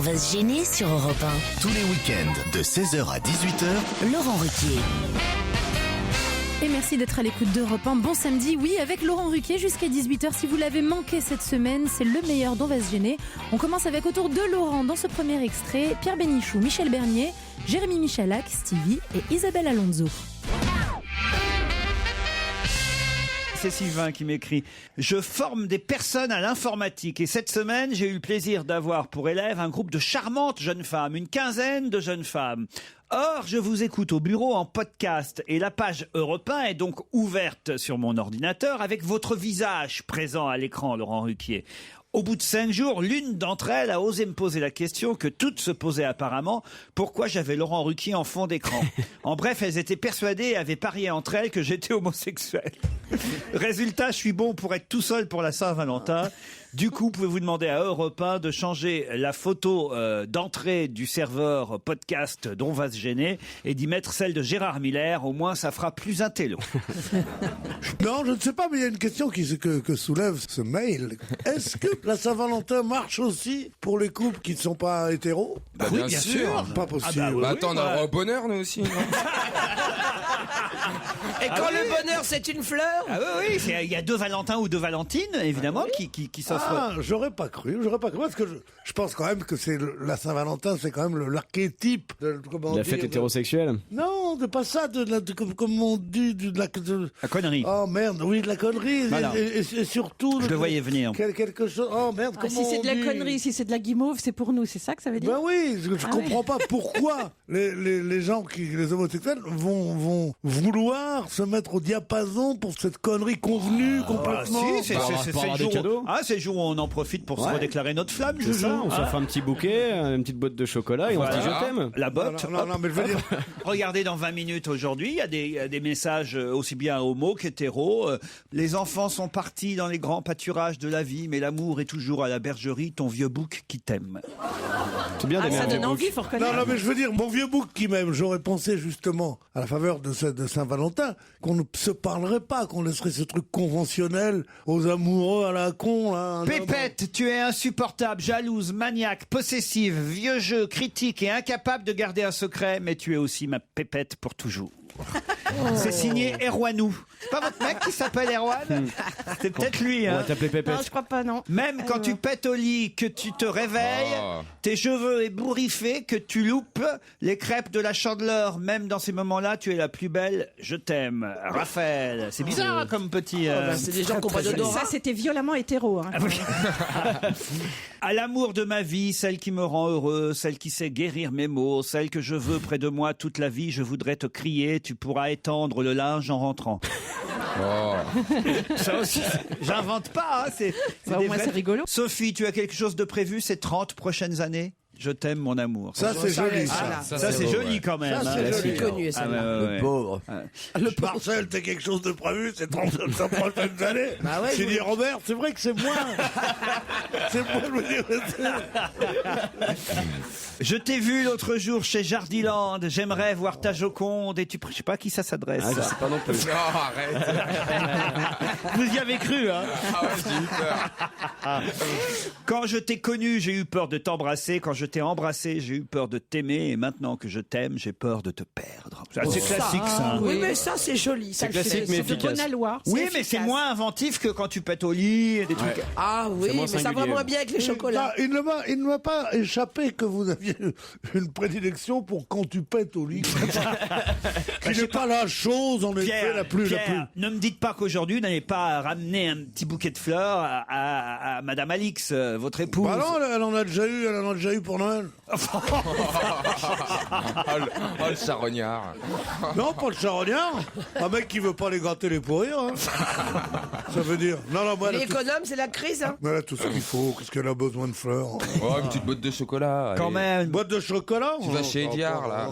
On va se gêner sur Europe 1. Tous les week-ends de 16h à 18h, Laurent Ruquier. Et merci d'être à l'écoute d'Europe 1. Bon samedi, oui, avec Laurent Ruquier jusqu'à 18h. Si vous l'avez manqué cette semaine, c'est le meilleur d'On va se gêner. On commence avec autour de Laurent dans ce premier extrait. Pierre Bénichou, Michel Bernier, Jérémy Michalak, Stevie et Isabelle Alonso. C'est Sylvain qui m'écrit « Je forme des personnes à l'informatique et cette semaine, j'ai eu le plaisir d'avoir pour élève un groupe de charmantes jeunes femmes, une quinzaine de jeunes femmes. Or, je vous écoute au bureau en podcast et la page Europe 1 est donc ouverte sur mon ordinateur avec votre visage présent à l'écran, Laurent Ruquier. Au bout de 5 jours, l'une d'entre elles a osé me poser la question que toutes se posaient apparemment, pourquoi j'avais Laurent Ruquier en fond d'écran. En bref, elles étaient persuadées et avaient parié entre elles que j'étais homosexuel. Résultat, je suis bon pour être tout seul pour la Saint-Valentin. Du coup, pouvez-vous demander à Europe 1 de changer la photo d'entrée du serveur podcast d'On va se gêner et d'y mettre celle de Gérard Miller. Au moins, ça fera plus intello. Non, je ne sais pas, mais il y a une question que soulève ce mail. Est-ce que la Saint-Valentin marche aussi pour les couples qui ne sont pas hétéros? Bah, oui, bien sûr. Pas possible. Attends, on aura au bonheur, nous aussi. Et quand le bonheur, c'est une fleur? Ah oui, il y a deux Valentins ou deux Valentines, évidemment, qui s'offrent. Ah, j'aurais pas cru, parce que je pense quand même que c'est la Saint-Valentin, c'est quand même l'archétype de la fête hétérosexuelle. Non, de pas ça, comme on dit, La connerie. Oh merde, oui, de la connerie, Voilà. et surtout. Je le voyais venir. Quelque chose. Oh merde, comment si c'est on de la dit connerie, si c'est de la guimauve, c'est pour nous, c'est ça que ça veut dire? Ben oui, je comprends pas pourquoi les gens les homosexuels vont vouloir se mettre au diapason pour cette connerie convenue complètement. Si, c'est le jour où on en profite pour se redéclarer notre flamme. C'est ça, on s'offre un petit bouquet, une petite botte de chocolat et on se dit je t'aime. La botte. Non, mais je veux dire. Regardez dans 20 minutes aujourd'hui, il y a des messages aussi bien homo qu'hétéro. Les enfants sont partis dans les grands pâturages de la vie, mais l'amour est toujours à la bergerie, ton vieux bouc qui t'aime. C'est bien d'aimer ça un donne vieux envie, bouc. faut reconnaître. Non, mais je veux dire, mon vieux bouc qui m'aime, j'aurais pensé justement, à la faveur de Saint-Valentin, qu'on ne se parlerait pas, qu'on laisserait ce truc conventionnel aux amoureux à la con, là. Pépette, tu es insupportable, jalouse, maniaque, possessive, vieux jeu, critique et incapable de garder un secret, mais tu es aussi ma pépette pour toujours. C'est signé Erwanou. C'est pas votre mec qui s'appelle Erwan? C'est peut-être lui, On hein. va t'appeler Pépette. Non, je crois pas, non. Même quand tu pètes au lit, que tu te réveilles, tes cheveux ébouriffés, que tu loupes les crêpes de la Chandeleur, même dans ces moments-là, tu es la plus belle, je t'aime. Raphaël. C'est bizarre, hein, comme petit... C'est des gens qui ont pas d'odorat. Ça, c'était violemment hétéro. Hein. À l'amour de ma vie, celle qui me rend heureux, celle qui sait guérir mes maux, celle que je veux près de moi toute la vie, je voudrais te crier, tu pourras étendre le linge en rentrant. Ça aussi, j'invente pas, hein, c'est Bah, au des moins, vrais- c'est rigolo. Sophie, tu as quelque chose de prévu ces 30 prochaines années? Je t'aime, mon amour. Ça, c'est joli, ça. Ça, c'est beau, joli ouais. quand même. Ça, hein. c'est joli. Connu, ça. Le pauvre. Marcel, t'as quelque chose de prévu ces 30 prochaines années? Bah ouais, J'ai dit Robert, c'est vrai que c'est moi. C'est moi, je veux dire. Je t'ai vu l'autre jour chez Jardiland. J'aimerais voir ta Joconde et je sais pas à qui ça s'adresse. Ah, je sais pas non plus. Non, arrête. Vous y avez cru, hein? Ah ouais, j'ai eu peur. Quand je t'ai connu, j'ai eu peur de t'embrasser. Quand je t'ai embrassé, j'ai eu peur de t'aimer. Et maintenant que je t'aime, j'ai peur de te perdre. C'est classique, ça. Oui, mais ça, c'est joli. Ça, C'est classique, mais C'est de efficace. bonne aloi. Oui, mais c'est moins inventif que quand tu pètes au lit et des trucs. Ah oui, moins mais ça va singulier. moins bien avec les chocolats. Il ne m'a pas échappé que vous aviez une prédilection pour quand tu pètes au lit. Qui n'est pas la chose en effet la plus. Ne me dites pas qu'aujourd'hui, vous n'allez pas ramener un petit bouquet de fleurs à Madame Alix, votre épouse. Bah non, elle en a déjà eu pour Noël. Le charognard. Non, pas le charognard. Un mec qui veut pas les gratter les pourrir. Hein. Ça veut dire. Non, moi, elle a tout, L'économe, c'est la crise. Hein. elle a tout ce qu'il faut. Qu'est-ce qu'elle a besoin de fleurs? Oh, une petite botte de chocolat. Quand allez. même. Boîte de chocolat. Tu vas chez Ediard, là.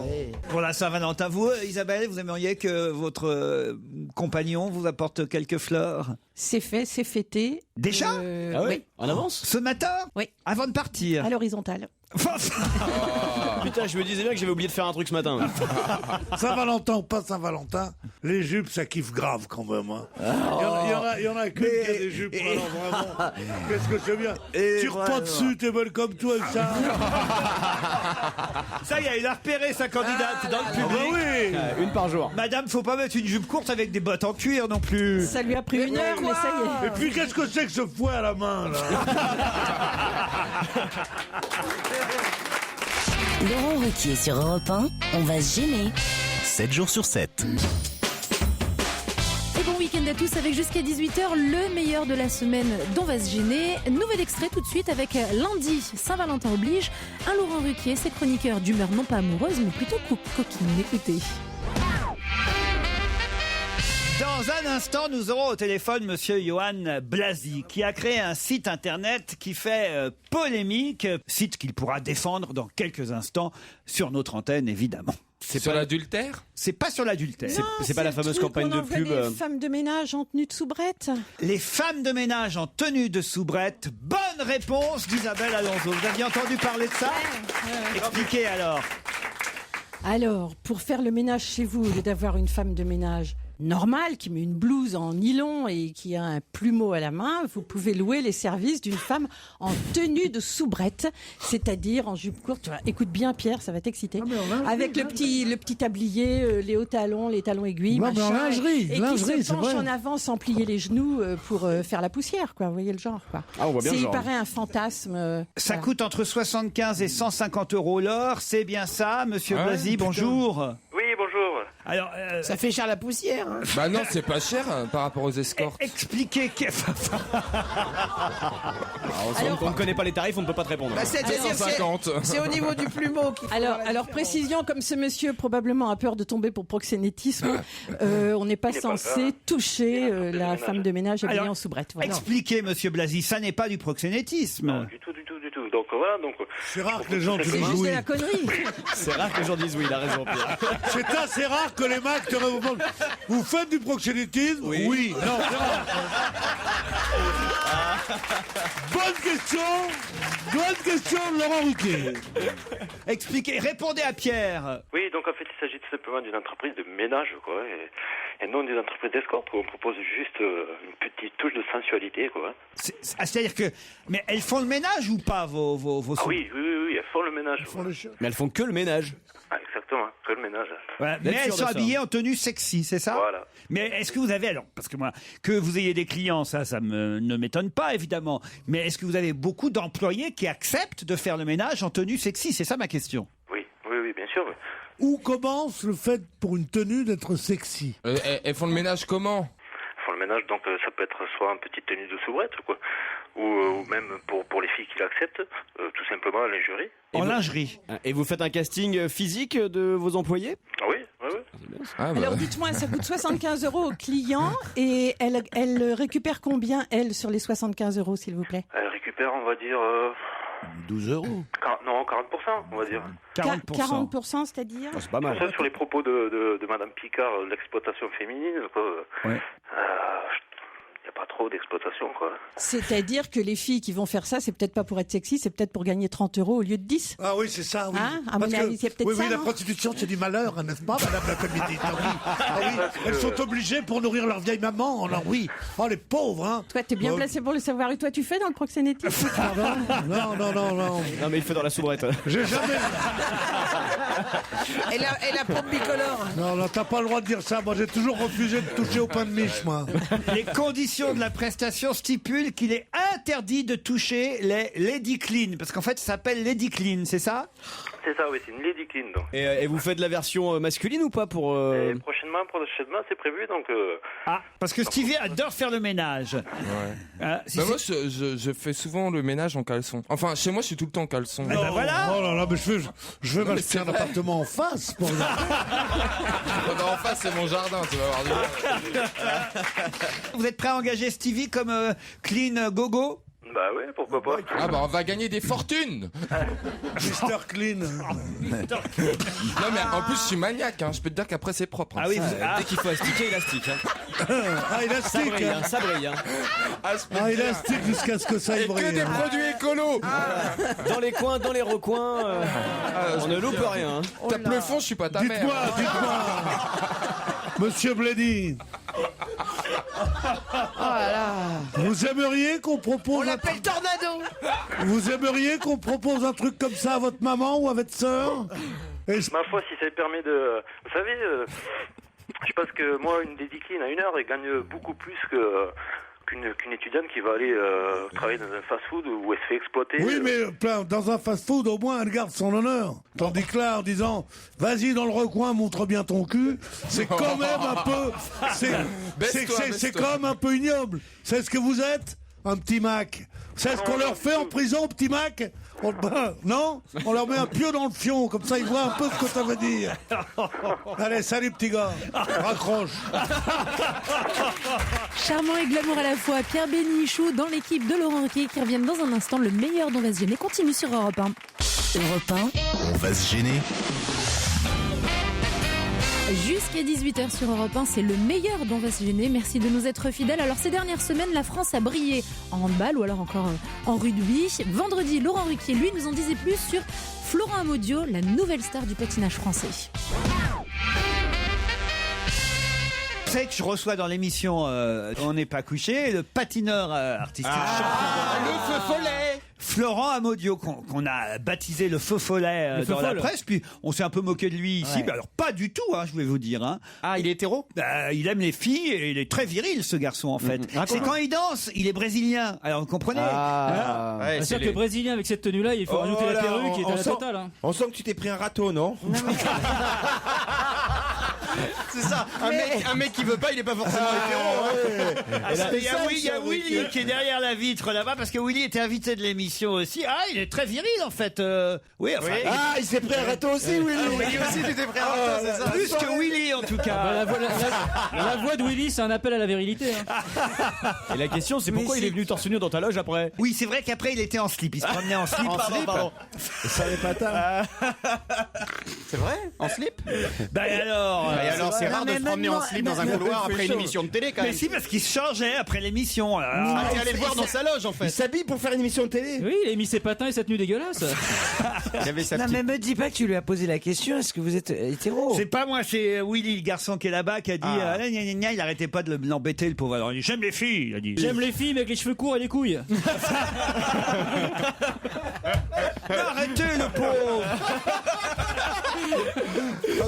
Pour la Saint-Valentin, vous, Isabelle, vous aimeriez que votre compagnon vous apporte quelques fleurs? C'est fait, c'est fêté. Déjà? Ah Oui. ouais? En avance? Ce matin? Oui. Avant de partir? À l'horizontale. Putain, je me disais bien que j'avais oublié de faire un truc ce matin. Saint-Valentin ou pas Saint-Valentin, les jupes, ça kiffe grave quand même. Hein. Il y en a qu'une qui a des jupes. Alors vraiment, qu'est-ce que c'est bien. Tire pas dessus, t'es belle comme toi avec ça. Ça y est, il a repéré sa candidate dans le Ah public. bah oui. Une par jour. Madame, faut pas mettre une jupe courte avec des bottes en cuir non plus. Ça lui a pris une heure, mais ça y est. Et puis qu'est-ce que c'est que ce fouet à la main là? Laurent Ruquier sur Europe 1, on va se gêner. 7 jours sur 7. Et bon week-end à tous avec jusqu'à 18h le meilleur de la semaine dont va se gêner. Nouvel extrait tout de suite avec lundi, Saint-Valentin oblige. Un Laurent Ruquier, ses chroniqueurs d'humeur non pas amoureuse mais plutôt coquine. Écoutez. Dans un instant, nous aurons au téléphone Monsieur Johan Blasi, qui a créé un site internet qui fait polémique, site qu'il pourra défendre dans quelques instants sur notre antenne, évidemment. C'est sur l'adultère? C'est pas sur l'adultère. C'est pas la fameuse campagne de pub. Les femmes de ménage en tenue de soubrette. Les femmes de ménage en tenue de soubrette. Bonne réponse d'Isabelle Alonso. Vous aviez entendu parler de ça? Expliquez alors. Alors, pour faire le ménage chez vous, au lieu d'avoir une femme de ménage normale qui met une blouse en nylon et qui a un plumeau à la main, vous pouvez louer les services d'une femme en tenue de soubrette, c'est-à-dire en jupe courte. Écoute bien Pierre, ça va t'exciter. Avec le petit tablier, les hauts talons, les talons aiguilles, Non, mais en lingerie, et qui lingerie, se c'est penche vrai. en avant sans plier les genoux pour faire la poussière, quoi. Vous voyez le genre, quoi. Ah, on voit bien le Il genre. paraît un fantasme. Ça voilà. coûte entre 75 et 150 euros l'heure. C'est bien ça, Monsieur Ouais, Blasi, putain. bonjour. Oui, bonjour. Alors, Ça fait cher la poussière. Hein. Bah non, c'est pas cher hein, par rapport aux escortes. expliquez... On ne connaît pas les tarifs, on ne peut pas te répondre. Bah, c'est-à-dire que 150. c'est au niveau du plumeau qu'il faut Alors précision, comme ce monsieur probablement a peur de tomber pour proxénétisme, on n'est pas censé toucher la femme de ménage habillée Alors, en soubrette. Voilà. Expliquez, Monsieur Blasi, ça n'est pas du proxénétisme. Du tout. Donc voilà, C'est rare que les gens te C'est disent juste de oui. la connerie. C'est rare que les gens disent oui, il a raison, Pierre. C'est assez rare que les mecs te répondent. Vous faites du proxénétisme? Oui. Non, c'est rare. Bonne question, Laurent Ruquier. Expliquez, répondez à Pierre. Oui, donc en fait, il s'agit tout simplement d'une entreprise de ménage, quoi, et non des entreprises d'escorte, où on propose juste une petite touche de sensualité, quoi. C'est-à-dire que... Mais elles font le ménage ou pas, vos Ah oui, elles font le ménage. quoi. Mais elles font que le ménage. Ah, exactement, que le ménage. Voilà, Vous mais êtes elles sûr sont de ça habillées en tenue sexy, c'est ça? Voilà. Mais est-ce que vous avez, alors, parce que moi, que vous ayez des clients, ça ne m'étonne pas, évidemment, mais est-ce que vous avez beaucoup d'employés qui acceptent de faire le ménage en tenue sexy? C'est ça ma question. Oui, bien sûr. Oui. Où commence le fait pour une tenue d'être sexy? Elles font le ménage comment? Elles font le ménage, donc ça peut être soit en petite tenue de soubrette, quoi, ou même pour les filles qui l'acceptent, tout simplement en lingerie. En lingerie. Et vous faites un casting physique de vos employés? Ah oui. Ah, bah. Alors dites-moi, ça coûte 75 euros au client et elle récupère combien, elle, sur les 75 euros, s'il vous plaît? Elle récupère, on va dire... 12 euros. Non, 40%, on va dire. 40%. 40%, c'est-à-dire? C'est pas mal. Ça, sur les propos de Madame Picard, l'exploitation féminine, quoi. Ouais. Il n'y a pas trop d'exploitation, quoi. C'est-à-dire que les filles qui vont faire ça, c'est peut-être pas pour être sexy, c'est peut-être pour gagner 30 euros au lieu de 10. Ah oui, c'est ça, oui. Hein, à mon Parce que- avis, c'est peut-être oui, ça, la non prostitution, c'est du malheur, hein, n'est-ce pas, madame la comédie? Ah oui, elles sont obligées pour nourrir leur vieille maman, alors oui. Oh, les pauvres, hein. Toi, t'es bien placé pour le savoir. Et toi, tu fais dans le proxénétisme? Non. Non, mais il fait dans la soubrette. J'ai jamais... Et la pompe bicolore. Non, t'as pas le droit de dire ça. Moi, j'ai toujours refusé de toucher au pain de miche, moi. Les conditions de la prestation stipulent qu'il est interdit de toucher les Lady Clean, parce qu'en fait, ça s'appelle Lady Clean, c'est ça? C'est ça, oui, c'est une Lady Clean, donc. Et vous faites la version masculine ou pas pour... Et prochainement, c'est prévu, donc... Ah, parce que Stevie adore faire le ménage. Si Bah c'est- moi, je fais souvent le ménage en caleçon. Enfin, chez moi, je suis tout le temps en caleçon. Eh ben voilà. Oh là là, mais je vais mais m'acheter c'est un vrai. appartement en face pour En face, c'est mon jardin, tu vas voir. Vous êtes prêt à engager Stevie comme clean gogo? Bah ouais, pourquoi pas. Ah bah on va gagner des fortunes. Mr. Clean. Non mais en plus je suis maniaque, hein. Je peux te dire qu'après c'est propre. Hein. Ah oui, Dès qu'il faut astiquer, il astique. Hein. Ah, élastique. Ça brille. Hein. Ah, élastique jusqu'à ce que ça Et que brille. des produits écolos. Dans les coins, dans les recoins, on ne loupe rien. Hein. Tape le fond, je suis pas ta mère. Dites-moi. Monsieur Bledy. Vous aimeriez qu'on propose. On l'appelle Tornado. Vous aimeriez qu'on propose un truc comme ça à votre maman ou à votre sœur? Ma foi, si ça permet de... Vous savez, je pense que moi, une dédicline à 1 heure, elle gagne beaucoup plus qu'une étudiante qui va aller travailler dans un fast-food où elle se fait exploiter. Oui, mais dans un fast-food, au moins, elle garde son honneur. Tandis que là, en disant, vas-y dans le recoin, montre bien ton cul, c'est quand même un peu... C'est quand même un peu ignoble. C'est ce que vous êtes? Un petit Mac. C'est ce qu'on leur fait en prison, petit Mac? Non? On leur met un pieu dans le fion, comme ça ils voient un peu ce que ça veut dire. Allez, salut petit gars. Raccroche. Charmant et glamour à la fois, Pierre Bénichou dans l'équipe de Laurent Ruquier qui reviennent dans un instant. Le meilleur d'On va se gêner continue sur Europe 1. Europe 1, On va se gêner. Jusqu'à 18h sur Europe 1, c'est le meilleur d'On va se gêner. Merci de nous être fidèles. Alors ces dernières semaines, la France a brillé en handball ou alors encore en rugby. Vendredi, Laurent Ruquier, lui, nous en disait plus sur Florent Amodio, la nouvelle star du patinage français. Vous savez que je reçois dans l'émission On n'est pas couché, le patineur artistique champion. Le feu follet. Florent Amodio, qu'on a baptisé le feu follet dans la presse, puis on s'est un peu moqué de lui ici, mais alors pas du tout, hein, je vais vous dire. Hein. Ah, il est hétéro? Il aime les filles et il est très viril, ce garçon, en fait. C'est quand il danse, il est brésilien, alors vous comprenez? Ouais, c'est sûr que le Brésilien, avec cette tenue-là, il faut rajouter la perruque qui est à la totale. Hein. On sent que tu t'es pris un râteau, non? C'est ça, un mec qui veut pas, il est pas forcément hétéro. Il y a Willy qui est derrière la vitre là-bas, parce que Willy était invité de l'émission aussi. Ah, il est très viril en fait. Oui, enfin. Oui. Ah, il s'est pris un râteau aussi, Willy. Willy aussi, tu t'es pris un râteau, c'est ça. Plus que Willy en tout cas. La voix de Willy, c'est un appel à la virilité. Hein. Et la question, c'est pourquoi il est venu torse nu dans ta loge après? Oui, c'est vrai qu'après il était en slip. Il se promenait en slip. Pardon. Ça n'est pas tard. C'est vrai? En slip? Bah alors, c'est rare de se promener en slip dans un couloir après une émission de télé quand même. Mais si, parce qu'il se changeait après l'émission. T'es allé le voir dans sa loge en fait. Il s'habille pour faire une émission de télé. Oui, il a mis ses patins et sa tenue dégueulasse. Il y avait sa Non, petite... mais me dis pas que tu lui as posé la question, est-ce que vous êtes hétéro? C'est pas moi, c'est Willy, le garçon qui est là-bas, qui a dit gna, gna, gna, il arrêtait pas de l'embêter, le pauvre. Alors, il dit, j'aime les filles, il a dit. J'aime les filles, mais avec les cheveux courts et les couilles. Arrêtez le pauvre.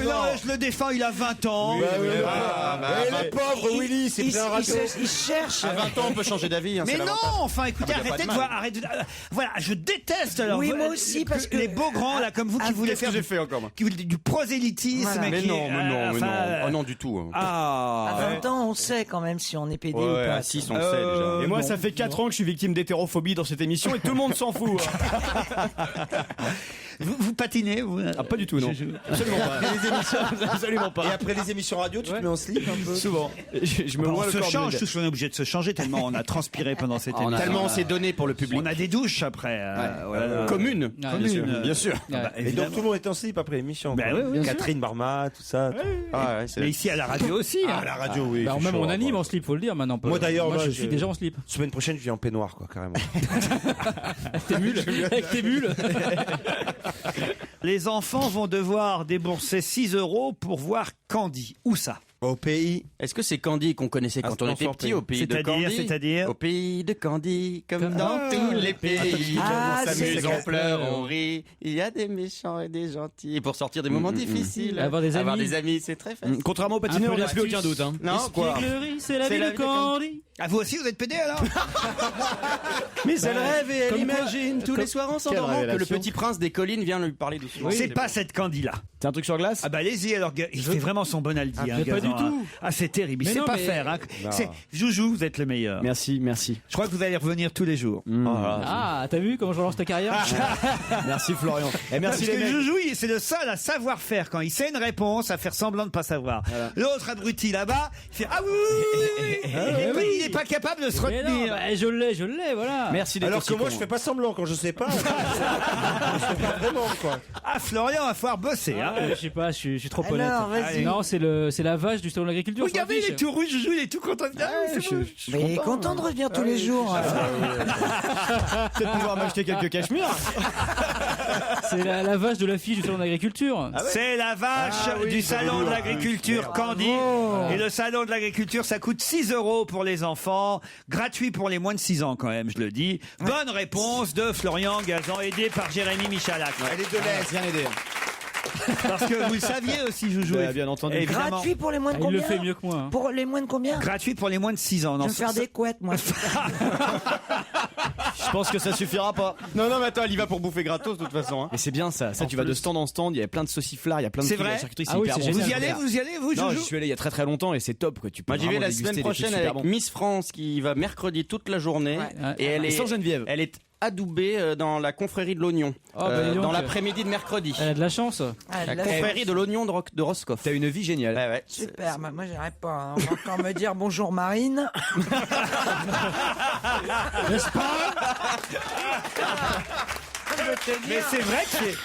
Non, je le défends, il a 20 ans. Le pauvre Willy, c'est pris un râteau. Il cherche. À 20 ans, on peut changer d'avis. Hein, Mais non, enfin, écoutez, Ah, mais y a arrêtez pas de de voir. Voilà, je déteste alors. Oui, moi aussi, parce que les beaux grands là, comme vous, qui voulaient faire j'ai fait encore moi. qui voulaient du prosélytisme. Voilà. Mais qui- non, enfin, non du tout. À Ah. 20 ans, on sait quand même si on est pédé ou Ouais, pas. à 6 on le sait déjà. Et moi, ça fait 4 ans que je suis victime d'hétérophobie dans cette émission et tout le monde s'en fout. Vous patinez, vous? Ah, pas du tout, non. Absolument pas. Absolument pas. Et après les émissions radio, tu te mets en slip un peu? Souvent. Je me On vois le se corps change, de... tous on est obligé de se changer tellement on a transpiré pendant cette émission. Tellement on s'est donné pour le public. On a des douches après. Voilà. Commune. Ah, Bien sûr. Ah bah, Et évidemment. donc tout le monde était en slip après l'émission. Ben quoi. oui, oui, Catherine Barma, tout ça. Ah, ouais, c'est Mais ici à la radio aussi. Ah, hein. la radio, oui. Bah, c'est même chaud, on anime quoi. en slip, faut le dire maintenant. Moi d'ailleurs, moi là, je suis déjà en slip. Semaine prochaine, je viens en peignoir, quoi, carrément. Avec tes bulles. Les enfants vont devoir débourser 6 € pour voir Candy. Où ça? Au pays. Est-ce que c'est Candy qu'on connaissait quand on était petit, au pays de Candy? C'est-à-dire Au pays de Candy, comme dans tous les pays. Ah, On s'amuse, c'est- on pleure, on rit. Il y a des méchants et des gentils. Et pour sortir des moments difficiles, Avoir des amis. c'est très facile. Contrairement au patineur, il n'y a plus aucun doute. Hein. Non, quoi? C'est la C'est vie la de vie de Candy. Ah, vous aussi, vous êtes pédé alors? Mais elle rêve et elle Comme quoi- imagine tous les soirs en s'endormant que le révélation. petit prince des collines vient lui parler doucement. C'est pas cette Candy-là. C'est un truc sur glace? Ah bah allez-y alors, il fait vraiment son Bonaldi. Ah, hein, mais pas Gazan, du tout. hein. Ah c'est terrible, il Mais sait non, pas mais- faire. Hein. Joujou, vous êtes le meilleur. Merci, merci. Je crois que vous allez revenir tous les jours. Ah, t'as vu comment je relance ta carrière? Merci Florian. Et merci Parce les que mecs. Joujou, c'est le seul à savoir faire quand il sait une réponse, à faire semblant de pas savoir. L'autre abruti là-bas, il fait ah oui, il est pas capable de se Mais non, retenir. bah, je l'ai, voilà. Merci d'être Alors que aussi moi, con. je fais pas semblant quand je sais pas. Je sais pas vraiment, quoi. Ah, Florian va falloir bosser. Hein. Je sais pas, je suis trop honnête. Alors, vas-y. Non, c'est la vache du salon de l'agriculture. sur Regardez, il l'affiche. est tout rouge, Joujou, il est tout content de Mais il est content de revenir tous les jours. Peut-être pouvoir m'acheter quelques cachemires. C'est la vache de l'affiche du salon de l'agriculture. C'est la vache du salon de l'agriculture Candy. Et le salon de l'agriculture, ça coûte 6 € pour les enfants. Gratuit pour les moins de 6 ans quand même, je le dis. Bonne réponse de Florian Gazan, aidé par Jérémy Michalak. Elle est de l'Est. Bien aidé. Parce que vous le saviez aussi, Joujou. Bien entendu. Évidemment. Gratuit pour les moins de Il combien le fait mieux que moi. Hein. Pour les moins de combien Gratuit pour les moins de 6 ans. Je Non, vais me faire des couettes, moi. Je pense que ça suffira pas. Non, mais attends, il y va pour bouffer gratos de toute façon. Hein. Mais c'est bien ça. Ça, tu vas de stand en stand. Il y a plein de sauciflards, il y a plein de C'est trucs à vrai la charcuterie. Ah oui, hyper c'est bon. génial. Vous y allez, vous, Non, Joujou je suis allé il y a très très longtemps et c'est top quoi. Tu peux Moi, j'y vais vraiment la déguster semaine des trucs prochaine super avec bons. Miss France qui va mercredi toute la journée. Ouais. Et elle est Sans Geneviève. Elle est adoubée dans la confrérie de l'oignon. Oh, bah, dis donc. dans l'après-midi de mercredi. Elle a de la chance. La confrérie de l'oignon de Roscoff. T'as une vie géniale. Ouais, ouais. Super, bah, moi j'arrête pas. Hein. On va encore me dire bonjour Marine. N'est-ce pas? Mais c'est vrai que c'est.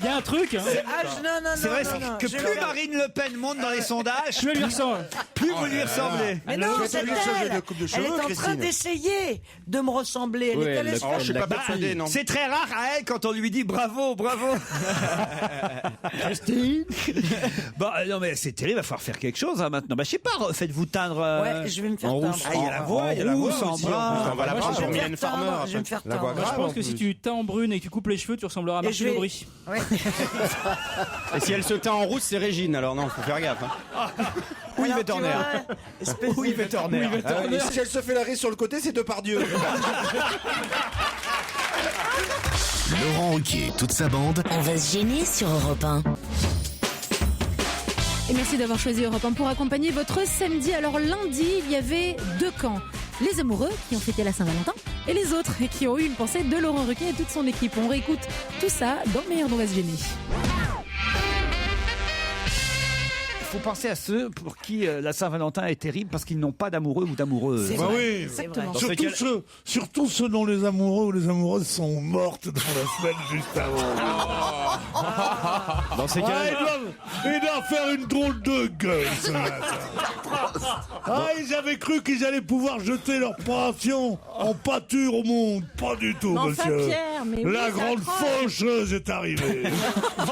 Il y a un truc. Hein. Non, C'est vrai non. que plus Marine Le Pen monte dans les sondages, Je vais lui ressens. plus vous lui ressemblez. Mais non, c'est lui changer elle. de coupe de Elle cheveux, est en train Christine. d'essayer de me ressembler. Elle Oui, est allée elle se l'a- faire- Je suis pas Bah, persuadé, non. c'est très rare à elle quand on lui dit bravo, bravo. Christine. Bon, non mais c'est terrible, il va falloir faire quelque chose hein, maintenant. Bah je sais pas, faites-vous teindre. Ouais, je vais me faire en teindre. rousse. Ah, il y a la voix, il y a la voix rousse, en aussi. brun. On va la Moi, voir je pour vais Mylène me Farmer. je vais me faire La voix teindre. Je grave, pense en que si plus. tu teins en brune et que tu coupes les cheveux, tu ressembleras à Et Martine je vais- Aubry. Ouais. Et si elle se teint en rousse, c'est Régine. Alors non, faut faire gaffe. Hein. Oui, Alors, Yves tu Turner. vois, espèce Oui, de- Yves Turner. Et si elle se fait la rire sur le côté, c'est Depardieu. Laurent Ruquier, toute sa bande. On va se gêner sur Europe 1. Et merci d'avoir choisi Europe 1 pour accompagner votre samedi. Alors lundi, il y avait 2 camps. Les amoureux qui ont fêté la Saint-Valentin et les autres qui ont eu une pensée de Laurent Ruquier et toute son équipe. On réécoute tout ça dans le meilleur d'On va se gêner. Il faut penser à ceux pour qui la Saint-Valentin est terrible parce qu'ils n'ont pas d'amoureux ou d'amoureuses. C'est Bah vrai, oui. exactement. Surtout ceux dont les amoureux ou les amoureuses sont mortes dans la semaine juste avant. Dans ces Ah, cas-là, ils doivent faire une drôle de gueule, ceux-là. Ah, ils avaient cru qu'ils allaient pouvoir jeter leur passion en pâture au monde. Pas du tout, Mais enfin, monsieur. Pierre, mais oui, La c'est grande incroyable. faucheuse est arrivée. Bah,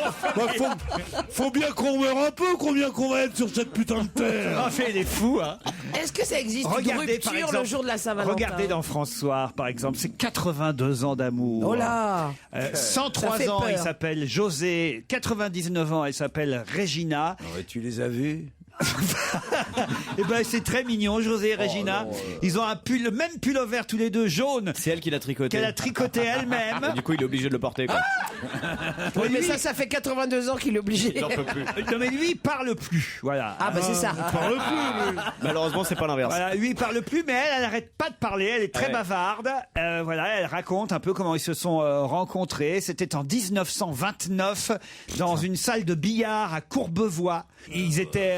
faut bien qu'on meure un peu, combien qu'on va être sur cette putain de terre. Ah, fait les fous, hein. Est-ce que ça existe Regardez, une par rupture exemple, le jour de la Saint-Valentin? Regardez dans France Soir, par exemple, c'est 82 ans d'amour. Oh là 103 Ça fait ans, peur. il s'appelle José. 99 ans, elle s'appelle Régina. Tu les as vus? Et ben c'est très mignon, José et Régina. Ils ont un pull, le même pull-over tous les deux, jaune, c'est elle qui l'a tricoté. qu'elle a tricoté elle-même. Du coup, il est obligé de le porter. Quoi. Oui, mais ça fait 82 ans qu'il est obligé. J'en peux plus. Non mais lui, il parle plus. Voilà. Ah bah c'est ça. Parle plus, lui. Malheureusement, c'est pas l'inverse. Voilà, lui il parle plus, mais elle n'arrête pas de parler. Elle est très Ouais. bavarde. Voilà, elle raconte un peu comment ils se sont rencontrés. C'était en 1929 dans une salle de billard à Courbevoie. Ils étaient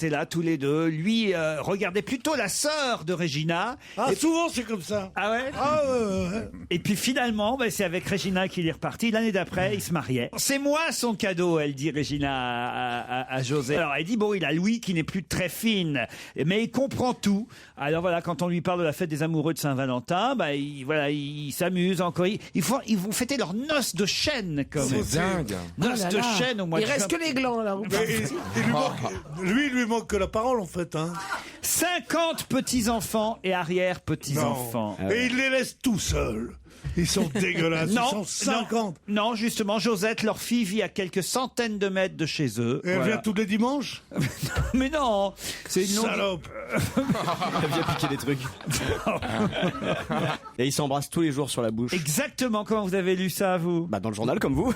là tous les deux. Lui regardait plutôt la sœur de Régina. Ah, souvent c'est comme ça. Ah ouais. Ah ouais. Et puis finalement, c'est avec Régina qu'il est reparti. L'année d'après, il se mariait. C'est moi son cadeau, elle dit Régina à José. Alors elle dit bon, il a Louis qui n'est plus très fine, mais il comprend tout. Alors voilà, quand on lui parle de la fête des amoureux de Saint-Valentin, il s'amuse encore. Ils vont fêter leur noces de chêne comme C'est dingue. noces de chêne au mois Il de reste juin. que les glands là. Lui, il lui manque que la parole en fait. Hein. 50 petits-enfants et arrière-petits-enfants. Et il les laisse tout seuls. Ils sont dégueulasses. Ils sont 50. Non, justement, Josette, leur fille, vit à quelques centaines de mètres de chez eux. Et elle Voilà. vient tous les dimanches. Mais non, c'est une longue... Salope. Elle vient piquer des trucs. Et ils s'embrassent tous les jours sur la bouche. Exactement, comment vous avez lu ça, vous? Bah, dans le journal, comme vous.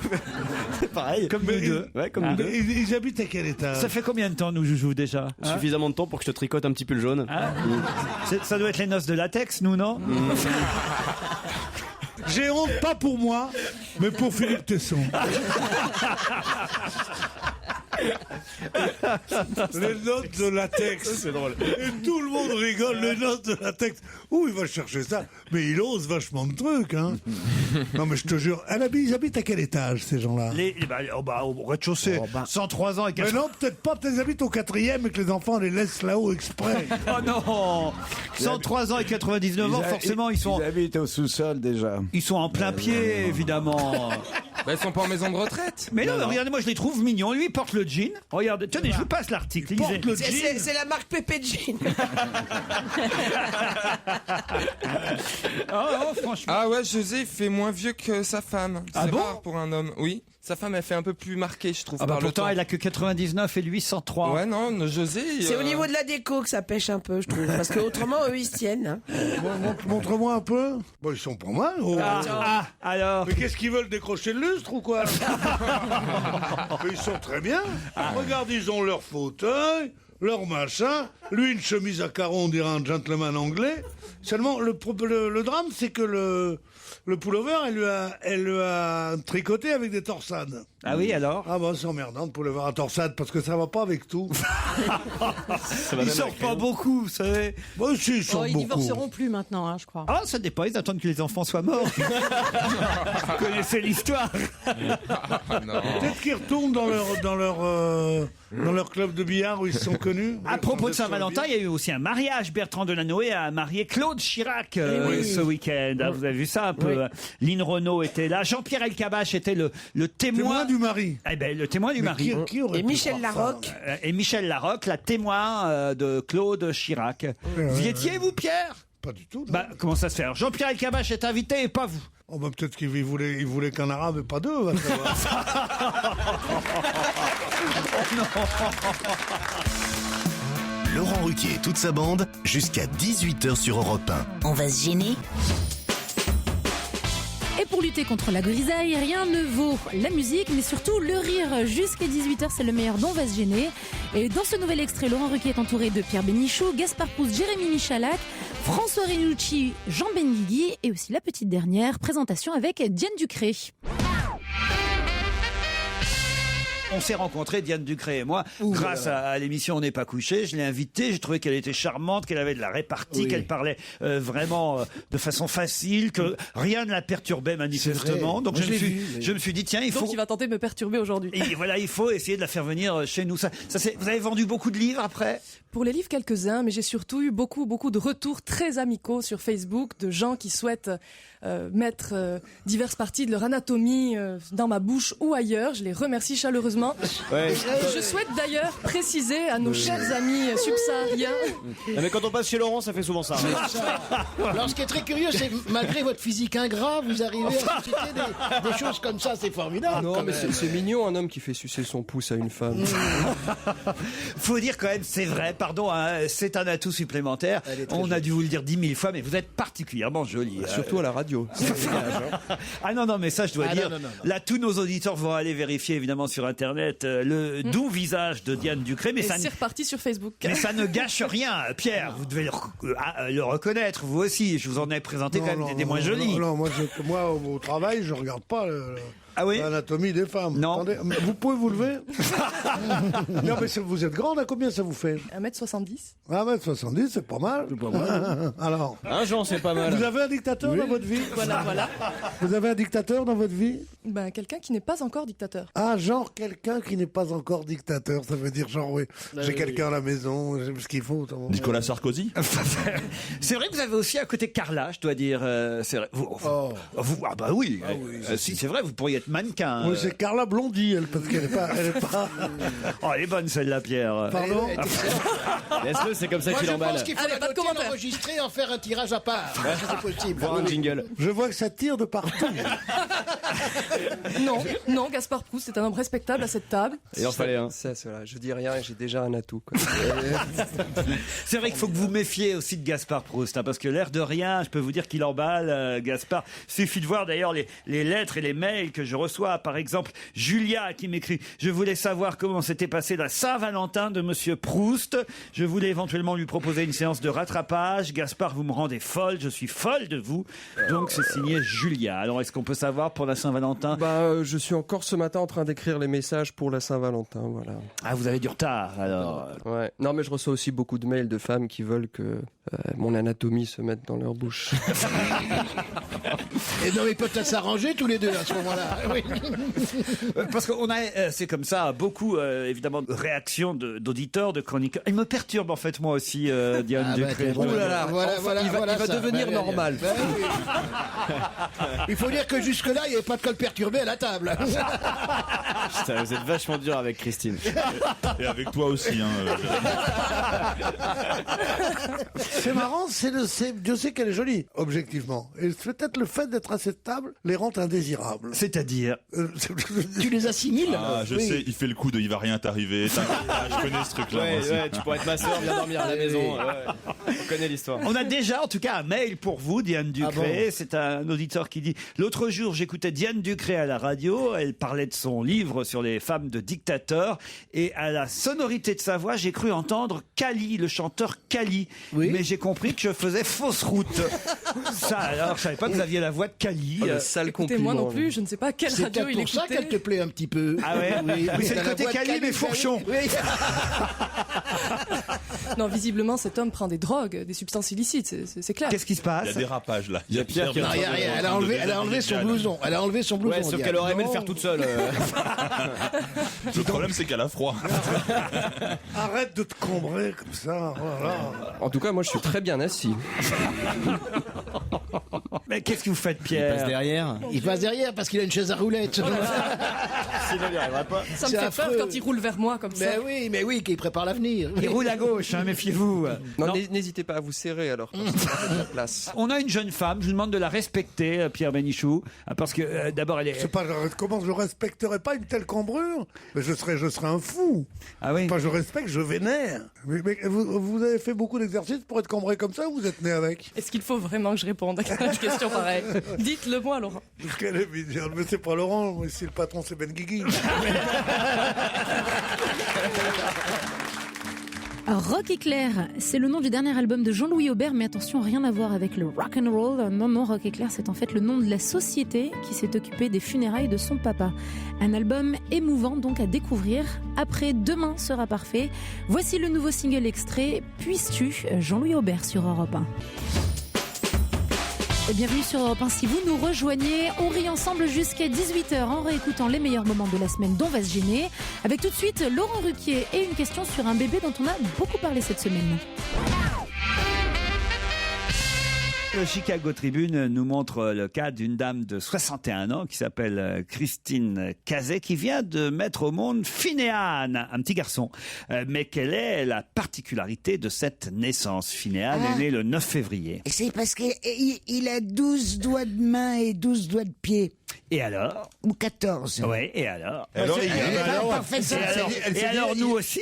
C'est pareil. Comme nous deux. Ouais, comme nous deux. Ils habitent à quel étage? Ça fait combien de temps, nous, Joujou, déjà? Suffisamment de temps pour que je te tricote un petit pull jaune. Ça doit être les noces de latex, nous, non? J'ai honte, pas pour moi, mais pour Philippe Tesson. Les notes de latex. C'est drôle. Et tout le monde rigole, les notes de latex. Où il va chercher ça? Mais il ose vachement de trucs, hein. Non, mais je te jure, ils habitent à quel étage, ces gens-là? Au rez-de-chaussée. 103 ans et 80... Mais non, peut-être pas, peut-être ils habitent au 4e et que les enfants les laissent là-haut exprès. Oh non 103 ans et 99 ans, forcément, ils habitent au sous-sol déjà. Ils sont en plein pied, évidemment. Bah, ils sont pas en maison de retraite. Mais non, regardez-moi, je les trouve mignons. Lui, il porte le jean. Regardez, tenez, je vous passe l'article. C'est la marque Pépé Jean. Oh, franchement. Ah ouais, José fait moins vieux que sa femme. Ah C'est bon rare pour un homme. Oui, sa femme elle fait un peu plus marquée, je trouve. Ah bah par le pourtant, temps. elle a que 99 et lui 103. Ouais, non, José. C'est au niveau de la déco que ça pêche un peu, je trouve. Parce que autrement, eux, ils se tiennent. Hein. Montre-moi un peu. Bon, ils sont pas mal. Alors. Mais qu'est-ce qu'ils veulent, décrocher le lustre ou quoi? Mais ils sont très bien. Regarde, ils ont leur fauteuil, leur machin. Lui, une chemise à carreaux, on dirait un gentleman anglais. Seulement, le drame, c'est que le pullover, elle lui a tricoté avec des torsades. Ah oui, alors? Ah bah c'est emmerdant, le pullover à torsade, parce que ça va pas avec tout. Ils sortent pas beaucoup, vous savez. Bah si, ils sortent Ils beaucoup. divorceront plus maintenant, hein, je crois. Ah, ça dépend, ils attendent que les enfants soient morts. Vous connaissez l'histoire. Peut-être qu'ils retournent dans leur club de billard où ils se sont connus. À propos de Saint-Valentin, il y a eu aussi un mariage. Bertrand Delanoë a marié Claude Chirac ce week-end. Ah, vous avez vu ça un peu? Lynn Renault était là. Jean-Pierre Elkabbach était le témoin du mari. Eh ben, le témoin du mari. Et Michel Larocque. Et Michel Larocque, la témoin de Claude Chirac. Vous y étiez, vous, Pierre? Pas du tout. Bah, comment ça se fait? Jean-Pierre Elkabbach est invité et pas vous. Oh bah peut-être qu'il voulait qu'un arabe et pas deux, va savoir. Laurent Ruquier et toute sa bande, jusqu'à 18h sur Europe 1. On va se gêner? Et pour lutter contre la grisaille, rien ne vaut la musique, mais surtout le rire. Jusqu'à 18h, c'est le meilleur dont on va se gêner. Et dans ce nouvel extrait, Laurent Ruquier est entouré de Pierre Bénichou, Gaspard Proust, Jérémy Michalak, François Renucci, Jean Benguigui et aussi la petite dernière présentation avec Diane Ducré. On s'est rencontrés, Diane Ducré et moi, grâce à l'émission On n'est pas couché. Je l'ai invitée, j'ai trouvé qu'elle était charmante, qu'elle avait de la répartie, qu'elle parlait vraiment de façon facile, que rien ne la perturbait manifestement. Donc je me suis dit, tiens, il faut... Donc il va tenter de me perturber aujourd'hui. Et voilà, il faut essayer de la faire venir chez nous. Vous avez vendu beaucoup de livres après? Pour les livres, quelques-uns, mais j'ai surtout eu beaucoup de retours très amicaux sur Facebook de gens qui souhaitent mettre diverses parties de leur anatomie dans ma bouche ou ailleurs. Je les remercie chaleureusement. Ouais. Je souhaite d'ailleurs préciser à nos chers amis subsahariens. Mais quand on passe chez Laurent, ça fait souvent ça. Alors ce qui est très curieux, c'est malgré votre physique ingrat, vous arrivez à susciter des choses comme ça, c'est formidable. Non, mais c'est mignon un homme qui fait sucer son pouce à une femme. Faut dire quand même, c'est vrai, pardon, hein, c'est un atout supplémentaire. On a dû vous le dire 10 000 fois, mais vous êtes particulièrement jolie. Surtout à la radio. Ah non, mais ça je dois dire, là tous nos auditeurs vont aller vérifier évidemment sur Internet le doux visage de Diane Ducré. Mais c'est reparti sur Facebook. Mais ça ne gâche rien, Pierre, vous devez le reconnaître, vous aussi, je vous en ai présenté quand même des moins jolis. Non, moi au travail, je regarde pas l'anatomie des femmes. Non. Attendez, vous pouvez vous lever? Non, mais vous êtes grande, à combien ça vous fait? 1m70. 1m70, c'est pas mal. Alors. Un Jean, c'est pas mal. Vous avez un dictateur dans votre vie? Voilà. Vous avez un dictateur dans votre vie? Ben, quelqu'un qui n'est pas encore dictateur. Ah, genre quelqu'un qui n'est pas encore dictateur, ça veut dire genre oui, j'ai quelqu'un à la maison, j'ai ce qu'il faut. Nicolas Sarkozy. C'est vrai que vous avez aussi à côté Carla, je dois dire. C'est vrai. Ah bah oui. Si, c'est vrai, vous pourriez être mannequin. Oui, c'est Carla Blondy, elle, parce qu'elle est pas. Oh, elle est bonne celle-là, Pierre. Pardon. Laisse-le, c'est comme ça qu'il emballe. Je pense qu'il faut la noter, l'enregistrer, en faire un tirage à part. C'est possible. Voir un jingle. Je vois que ça tire de partout. Non, Gaspard Proust est un homme respectable à cette table. Il en fallait un. Ça, je dis rien et j'ai déjà un atout. Quoi. C'est vrai qu'il faut que vous méfiez aussi de Gaspard Proust, hein, parce que l'air de rien, je peux vous dire qu'il emballe, Gaspard. Suffit de voir d'ailleurs les lettres et les mails que je reçois. Par exemple, Julia qui m'écrit « Je voulais savoir comment s'était passée la Saint-Valentin de Monsieur Proust. Je voulais éventuellement lui proposer une séance de rattrapage. Gaspard, vous me rendez folle. Je suis folle de vous. » Donc c'est signé Julia. Alors est-ce qu'on peut savoir pour la Saint-Valentin? Je suis encore ce matin en train d'écrire les messages pour la Saint-Valentin, voilà. Ah, vous avez du retard alors. Ouais. Non, mais je reçois aussi beaucoup de mails de femmes qui veulent que mon anatomie se mette dans leur bouche. Et non, mais peut-être s'arranger tous les deux à ce moment-là. Oui. Parce qu'on a, c'est comme ça, beaucoup évidemment de réactions d'auditeurs, de chroniqueurs. Il me perturbe en fait moi aussi, Diane Ducré. Ouh là là, il va devenir normal. Oui. Il faut dire que jusque-là, il n'y avait pas de col perturbé à la table. Putain, vous êtes vachement dur avec Christine. Et avec toi aussi. Hein, C'est marrant, Dieu sait qu'elle est jolie, objectivement. Et peut-être le fait d'être à cette table les rend indésirables. C'est-à-dire Tu les assimiles? je sais, il fait le coup de il va rien t'arriver. Je connais ce truc-là. moi aussi. Tu pourrais être ma soeur, viens dormir à la maison. On connaît l'histoire. On a déjà en tout cas un mail pour vous, Diane Ducré. bon C'est un auditeur qui dit « L'autre jour, j'écoutais Diane Ducré à la radio. Elle parlait de son livre sur les femmes de dictateurs. Et à la sonorité de sa voix, j'ai cru entendre Kali, le chanteur Kali. Oui. Mais j'ai compris que je faisais fausse route. Ça alors, je savais pas que vous aviez la voix de Kali. Le sale Écoutez, compliment. moi non plus, je ne sais pas quelle C'est radio peut-être il pour ça écoutait. qu'elle te plaît un petit peu. Ah ouais, oui. c'est T'as le la côté voix de Kali, mais fourchon. Oui. Non, visiblement, cet homme prend des drogues, des substances illicites, c'est clair. Qu'est-ce qui se passe? Il y a dérapage là. Il y a Pierre qui Non, il y a rien. Elle a enlevé son blouson. Elle a enlevé son blouson. Ouais, sauf Diane. qu'elle aurait aimé le faire toute seule. Le problème, c'est qu'elle a froid. Arrête de te combrer comme ça. Voilà. En tout cas, moi, je suis très bien assis. Mais qu'est-ce que vous faites, Il Pierre? passe derrière. Il passe derrière parce qu'il a une chaise à roulettes. Sinon, il n'y arrivera pas. Ça me C'est fait affreux. peur quand il roule vers moi comme ça. Mais oui, qu'il prépare l'avenir. Il roule à gauche, hein, méfiez-vous. Non, n'hésitez pas à vous serrer alors. Quand c'est la place. On a une jeune femme, je vous demande de la respecter, Pierre Bénichou, parce que d'abord elle est... C'est pas, comment je respecterais pas une telle cambrure? Mais je serais un fou. Ah oui. Pas je respecte, je vénère. Mais vous avez fait beaucoup d'exercices pour être cambré comme ça ou vous êtes né avec? Est-ce qu'il faut vraiment que je réponde à une question pareille? Dites-le moi, Laurent. Parce qu'elle est mignonne. Mais c'est pas Laurent, ici le patron c'est Ben Guigui. Rock Éclair, c'est le nom du dernier album de Jean-Louis Aubert, mais attention, rien à voir avec le rock and roll. Non, Rock Éclair, c'est en fait le nom de la société qui s'est occupée des funérailles de son papa. Un album émouvant donc à découvrir. Après Demain sera parfait. Voici le nouveau single extrait, Puisses-tu, Jean-Louis Aubert sur Europe 1. Et bienvenue sur Europe 1. Si vous nous rejoignez, on rit ensemble jusqu'à 18h en réécoutant les meilleurs moments de la semaine dont va se gêner. Avec tout de suite Laurent Ruquier et une question sur un bébé dont on a beaucoup parlé cette semaine. Le Chicago Tribune nous montre le cas d'une dame de 61 ans qui s'appelle Christine Cazet qui vient de mettre au monde Finéane, un petit garçon. Mais quelle est la particularité de cette naissance? Finéane est né le 9 février. C'est parce qu'il a 12 doigts de main et 12 doigts de pied. Et alors? Ou 14. Oui, et alors? Et alors, nous aussi?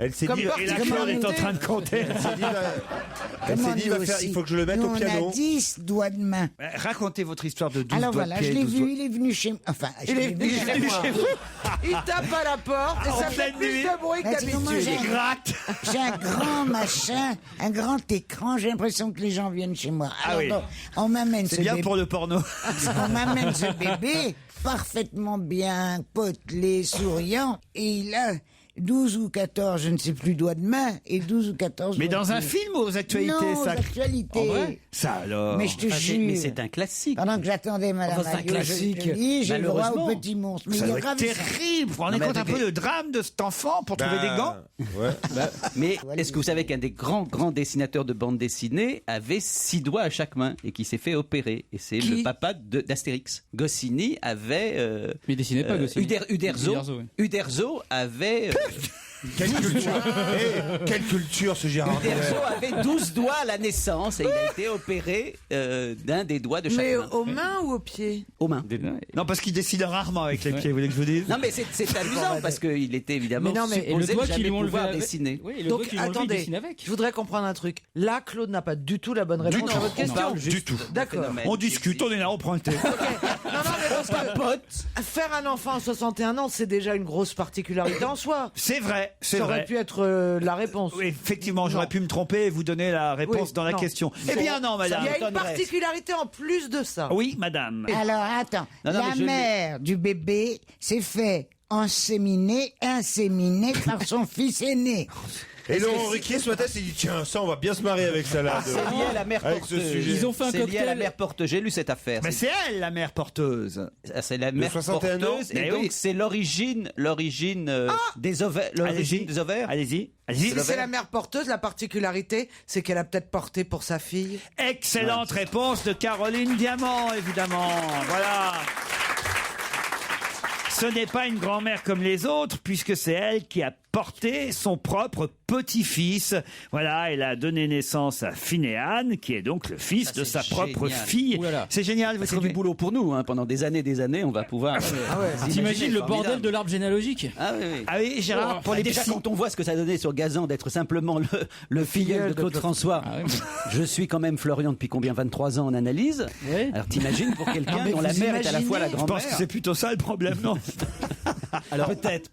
Elle s'est dit, et la Claude est en train de compter. Elle s'est dit, il faut que je le mette nous, au piano. On a 10 doigts de main. Racontez votre histoire de 12 Alors doigts voilà, de pied. je l'ai vu, il est venu chez moi. Enfin, Il est venu chez moi. Il tape à la porte et En ça fait pleine plus nuit. de bruit que d'habitude. J'ai un grand machin, un grand écran. J'ai l'impression que les gens viennent chez moi. Ah Alors, oui. donc, on m'amène ce C'est bien bébé. pour le porno. On m'amène ce bébé parfaitement bien potelé, souriant, et il a 12 ou 14, je ne sais plus, doigts de main, et 12 ou 14 Mais doigts dans de un pied. film ou aux actualités, Non, ça? aux actualités. En vrai? Ça alors? Mais je te jure. Mais c'est un classique. Pendant que j'attendais Madame Enfin, c'est un Maillot, classique. je te dis, j'ai le droit Malheureusement. au petit monstre. Mais Ça il doit est être grave. terrible. Vous vous rendez Non, mais compte un avec peu le drame de cet enfant pour trouver des gants? Mais est-ce que vous savez qu'un des grands dessinateurs de bande dessinée avait 6 doigts à chaque main et qui s'est fait opérer? Et c'est le papa d'Astérix. Goscinny avait... Mais il dessinait pas, Goscinny. Uderzo, oui. Uderzo avait... Quelle culture quelle culture ce Gérard Uderzo avait 12 doigts à la naissance et il a été opéré d'un des doigts de chaque Mais main. aux mains ou aux pieds? Aux mains. Non, parce qu'il dessine rarement avec les pieds, vous voulez que je vous dise? Non, mais c'est amusant parce qu'il était évidemment Mais non, mais- Et le supposé doigt de qui jamais lui ont levé pouvoir avec- dessiner. Oui, et le Donc doigt qui lui ont levé, il attendez, dessine avec. je voudrais comprendre un truc. Là, Claude n'a pas du tout la bonne réponse à votre question. Du tout. D'accord. On discute, on est là, on prend le thé. Non, non, mais Parce que faire un enfant à 61 ans, c'est déjà une grosse particularité en soi. C'est vrai, c'est Ça vrai. aurait pu être la réponse. Oui, effectivement, j'aurais pu me tromper et vous donner la réponse Oui, dans la non. question. Eh bien non, madame. Il y a une particularité en plus de ça. Oui, madame. Alors, attends. Non, non, mais la je- mère du bébé s'est fait inséminer par son fils aîné. Et Laurent Ruquier, ce matin, s'est dit tiens, ça, on va bien se marrer avec ça là. C'est lié à la mère Avec ce porteuse. sujet. Ils ont fait un C'est lié à la cocktail. mère porteuse. J'ai lu cette affaire. Mais c'est elle, la mère porteuse. C'est la mère 61 ans. porteuse et Mais donc oui. c'est l'origine des ovaires. L'origine des ovaires. Allez-y, allez-y. Si c'est la mère porteuse, la particularité, c'est qu'elle a peut-être porté pour sa fille. Excellente réponse de Caroline Diamant, évidemment. Voilà. Ce n'est pas une grand-mère comme les autres, puisque c'est elle qui a porté son propre petit-fils. Voilà, elle a donné naissance à Phinéane, qui est donc le fils de sa propre génial. fille. Ouh là là. C'est génial, vous C'est trouvez du boulot pour nous, hein. Pendant des années, on va pouvoir. T'imagines le bordel de l'arbre généalogique? Ah oui, oui. Ah oui, Gérard, pour les déjà psys. quand on voit ce que ça donnait sur Gazan d'être simplement le filleul de Claude François, je suis quand même Florian depuis combien 23 ans en analyse. Oui. Alors t'imagines pour quelqu'un Non, mais dont la vous mère est à la fois la imaginez Je pense grand-mère. que c'est plutôt ça le problème, non? Alors peut-être.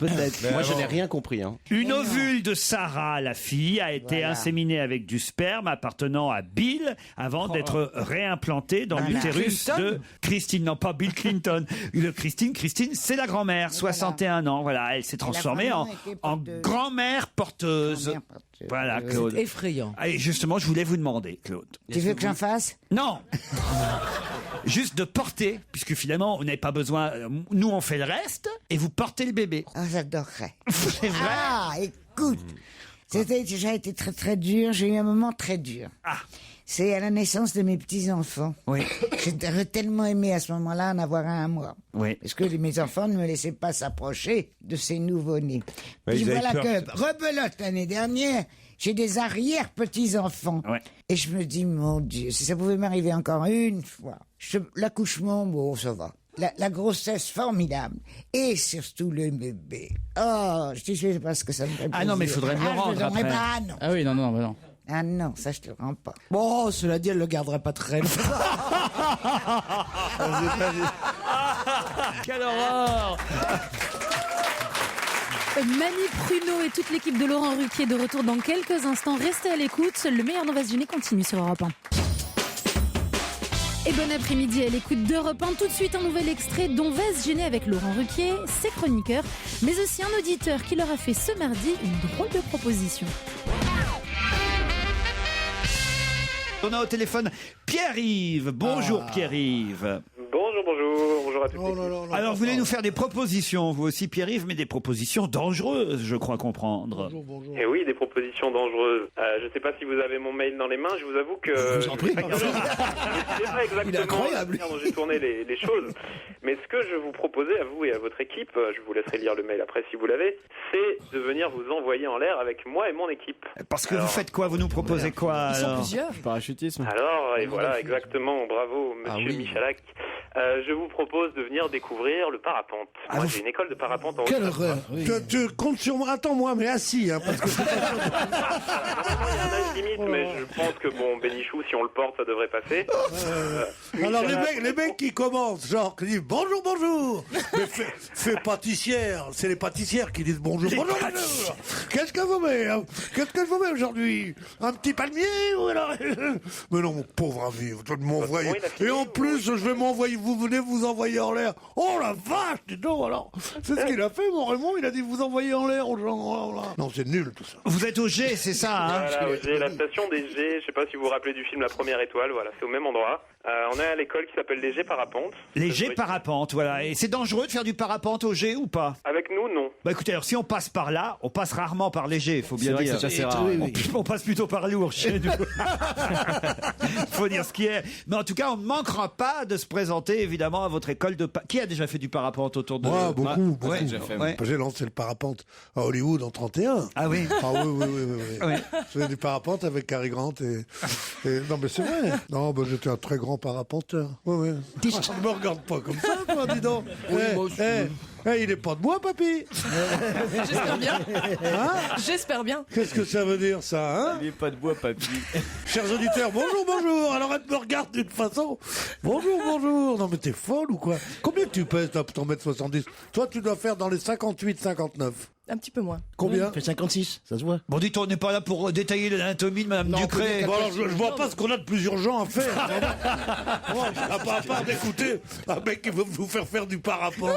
Moi, je n'ai rien compris. Hein. Une ovule de Sarah, la fille, a été inséminée avec du sperme appartenant à Bill avant d'être réimplantée dans l'utérus Clinton de Christine. Non, pas Bill Clinton. Christine, c'est la grand-mère, 61 ans. Voilà, elle s'est transformée vraiment en, été en porteuse. grand-mère porteuse. Grand-mère porteuse. Voilà, Claude. C'est effrayant. Et justement, je voulais vous demander, Claude. Tu veux que j'en fasse? Non Juste de porter, puisque finalement, on n'avait pas besoin. Nous, on fait le reste, et vous portez le bébé. Ah, j'adorerais. C'est vrai. Ah, écoute, c'était déjà été très très dur. J'ai eu un moment très dur. Ah. C'est à la naissance de mes petits-enfants. Oui. J'aurais tellement aimé à ce moment-là en avoir un à moi. Oui. Parce que mes enfants ne me laissaient pas s'approcher de ces nouveau-nés. Ouais, Puis ils avaient voilà peur. que, rebelote l'année dernière, j'ai des arrière-petits-enfants. Ouais. Et je me dis, mon Dieu, si ça pouvait m'arriver encore une fois. L'accouchement, bon, ça va. La grossesse formidable. Et surtout le bébé. Oh, je sais pas ce que ça me fait Ah non, mais il faudrait me le je rendre donnerai après. pas, ah non. Ah oui, non, non, bah non. Ah non, ça je te le rends pas. Bon, cela dit, elle le garderait pas très longtemps. Quelle horreur! Mani Pruneau et toute l'équipe de Laurent Ruquier de retour dans quelques instants. Restez à l'écoute. Le meilleur d'On va se gêner continue sur Europe 1. Et bon après-midi à l'écoute d'Europe 1. Tout de suite, un nouvel extrait d'On va se gêner avec Laurent Ruquier, ses chroniqueurs, mais aussi un auditeur qui leur a fait ce mardi une drôle de proposition. On a au téléphone Pierre-Yves. Bonjour Pierre-Yves. Bonjour à tous. Alors vous voulez nous faire des propositions, vous aussi Pierre-Yves, mais des propositions dangereuses, je crois comprendre. Et oui, des propositions dangereuses. Je ne sais pas si vous avez mon mail dans les mains, je vous avoue que... Je vous en prie. C'est pas exactement Il est incroyable. la manière dont j'ai tourné les choses. Mais ce que je vous proposais à vous et à votre équipe, je vous laisserai lire le mail après si vous l'avez, c'est de venir vous envoyer en l'air avec moi et mon équipe. Parce que vous faites quoi? Vous nous proposez quoi alors? Parachutisme. Alors, et voilà, exactement, bravo monsieur Michalak. Je vous propose de venir découvrir le parapente. Moi, j'ai une école de parapente en Quelle haute. horreur. Tu comptes sur moi. Attends-moi, mais assis, hein, parce que c'est pas Il y en a une limite, mais je pense que bon, Bénichou, si on le porte, ça devrait passer. Alors les mecs qui commencent, genre, qui disent bonjour, bonjour. Mais fais pâtissière, c'est les pâtissières qui disent bonjour, bonjour, bonjour. Qu'est-ce que vous mettez Qu'est-ce que vous mettez aujourd'hui? Un petit palmier ou alors Mais non, mon pauvre ami, vous devez m'envoyer. Et en plus, je vais m'envoyer, vous venez vous envoyer en l'air. Oh la vache, dis donc alors. C'est ce qu'il a fait, mon Raymond, il a dit vous envoyer en l'air. Non, c'est nul tout ça. Vous êtes au G, c'est ça hein? Voilà, au G, la station des G, je sais pas si vous vous rappelez du film La Première Étoile, voilà, c'est au même endroit. On est à l'école qui s'appelle les G Parapente. Les G parapente, voilà. Et c'est dangereux de faire du parapente au G ou pas? Avec nous, non. Bah écoutez, alors si on passe par là, on passe rarement par les G, faut bien C'est vrai dire. que c'est assez rare. On passe plutôt par lourd chez nous. Faut dire ce qui est. Mais en tout cas, on ne manquera pas de se présenter évidemment à votre école de... Qui a déjà fait du parapente autour de... Moi, beaucoup. Ouais, Ouais. J'ai lancé le parapente à Hollywood en 31. Ah oui. Ah oui. Je faisais du parapente avec Cary Grant et... Non, mais c'est vrai. Non, bah, j'étais un très grand parapenteur. Ouais. Je me regarde pas comme ça, toi, dis donc. Il est pas de bois, papy. J'espère bien. Hein? J'espère bien. Qu'est-ce que ça veut dire, ça, hein? Il est pas de bois, papy. Chers auditeurs, bonjour. Alors, elle me regarde d'une façon. Bonjour. Non, mais t'es folle ou quoi? Combien tu pèses, toi, pour ton mètre 70? Toi, tu dois faire dans les 58, 59. Un petit peu moins. Combien? Fait 56, ça se voit. Bon, dites, on n'est pas là pour détailler l'anatomie de Madame Ducré. Bon, alors, je vois pas ce qu'on a de plus urgent à faire. À part d'écouter un mec qui veut vous faire du parapente.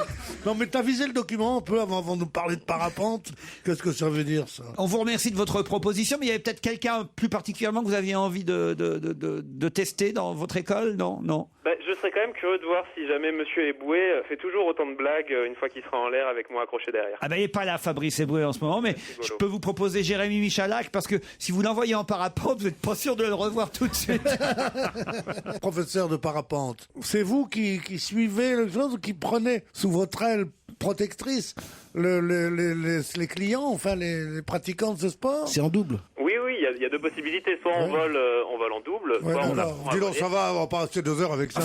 Non, mais t'as visé le document un peu avant de nous parler de parapente. Qu'est-ce que ça veut dire, ça? On vous remercie de votre proposition, mais il y avait peut-être quelqu'un plus particulièrement que vous aviez envie de tester dans votre école, non? Je serais quand même curieux de voir si jamais Monsieur Eboué fait toujours autant de blagues une fois qu'il sera en l'air avec moi accroché derrière. Ah ben il n'est pas là, Fabrice Eboué, en ce moment, mais je peux vous proposer Jérémy Michalak, parce que si vous l'envoyez en parapente, vous n'êtes pas sûr de le revoir tout de suite. Professeur de parapente, c'est vous qui suivez le chose, qui prenez sous votre aile protectrice les clients, enfin les pratiquants de ce sport? C'est en double. Oui, il y a deux possibilités. Soit on vole en double, soit on apprend à Dis donc, voler. ça va, on va pas rester 2 heures avec ça.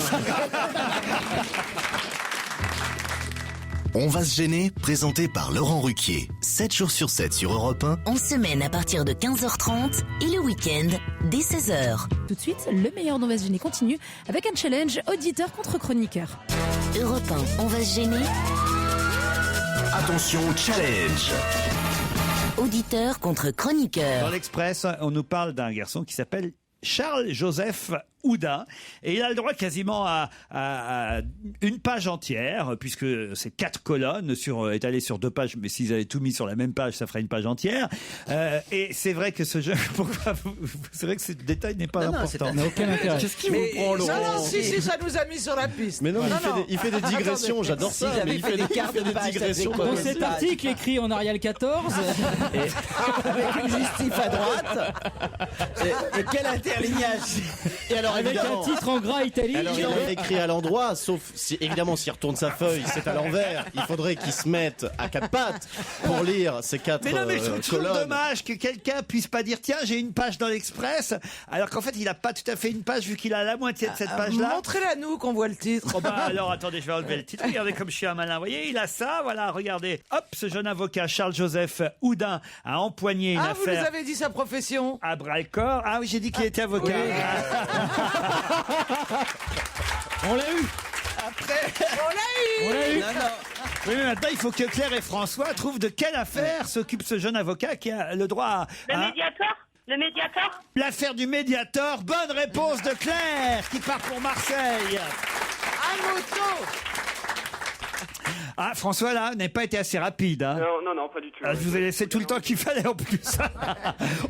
On va se gêner, présenté par Laurent Ruquier. 7 jours sur 7 sur Europe 1. En semaine à partir de 15h30 et le week-end dès 16h. Tout de suite, le meilleur d'On va se gêner continue avec un challenge auditeur contre chroniqueur. Europe 1, on va se gêner. Attention, challenge. Auditeur contre chroniqueur. Dans l'Express, on nous parle d'un garçon qui s'appelle Charles-Joseph Oudin, et il a le droit quasiment à une page entière, puisque c'est 4 colonnes étalées sur 2 pages, mais s'ils avaient tout mis sur la même page, ça ferait une page entière. Et c'est vrai que ce jeu, c'est vrai que ce détail n'est pas important. Ça n'a aucun intérêt. Qu'est-ce qui vous prend, Laurent? Non, si, ça nous a mis sur la piste. Mais non, il fait des digressions, j'adore ça. Mais il fait des digressions. Dans cet article écrit en Arial 14, Avec une justif à droite. Et quel interlignage. Et alors, avec un titre en gras italique. Alors, il est écrit à l'endroit, sauf si, évidemment, s'il retourne sa feuille, c'est à l'envers. Il faudrait qu'il se mette à 4 pattes pour lire ces 4 Mais non, mais je trouve toujours colonnes. dommage que quelqu'un puisse pas dire tiens, j'ai une page dans l'Express, alors qu'en fait il a pas tout à fait une page vu qu'il a la moitié de cette page-là. Montrez-la nous qu'on voit le titre. Oh bah alors attendez, je vais enlever le titre. Regardez comme je suis un malin. Vous voyez, il a ça, voilà, regardez. Hop, ce jeune avocat Charles-Joseph Oudin a empoigné une Vous affaire nous avez dit sa profession. à bras-le-corps. Ah oui, j'ai dit qu'il était avocat. On l'a eu. On l'a eu. eu. Non, non. Oui, mais maintenant, il faut que Claire et François trouvent de quelle affaire s'occupe ce jeune avocat qui a le droit à... Le médiateur. L'affaire du Mediator. Bonne réponse de Claire, qui part pour Marseille. Un moto. Ah, François, là, n'a pas été assez rapide. Hein. Non, pas du tout. Ah, je vous ai laissé tout le temps qu'il fallait en plus.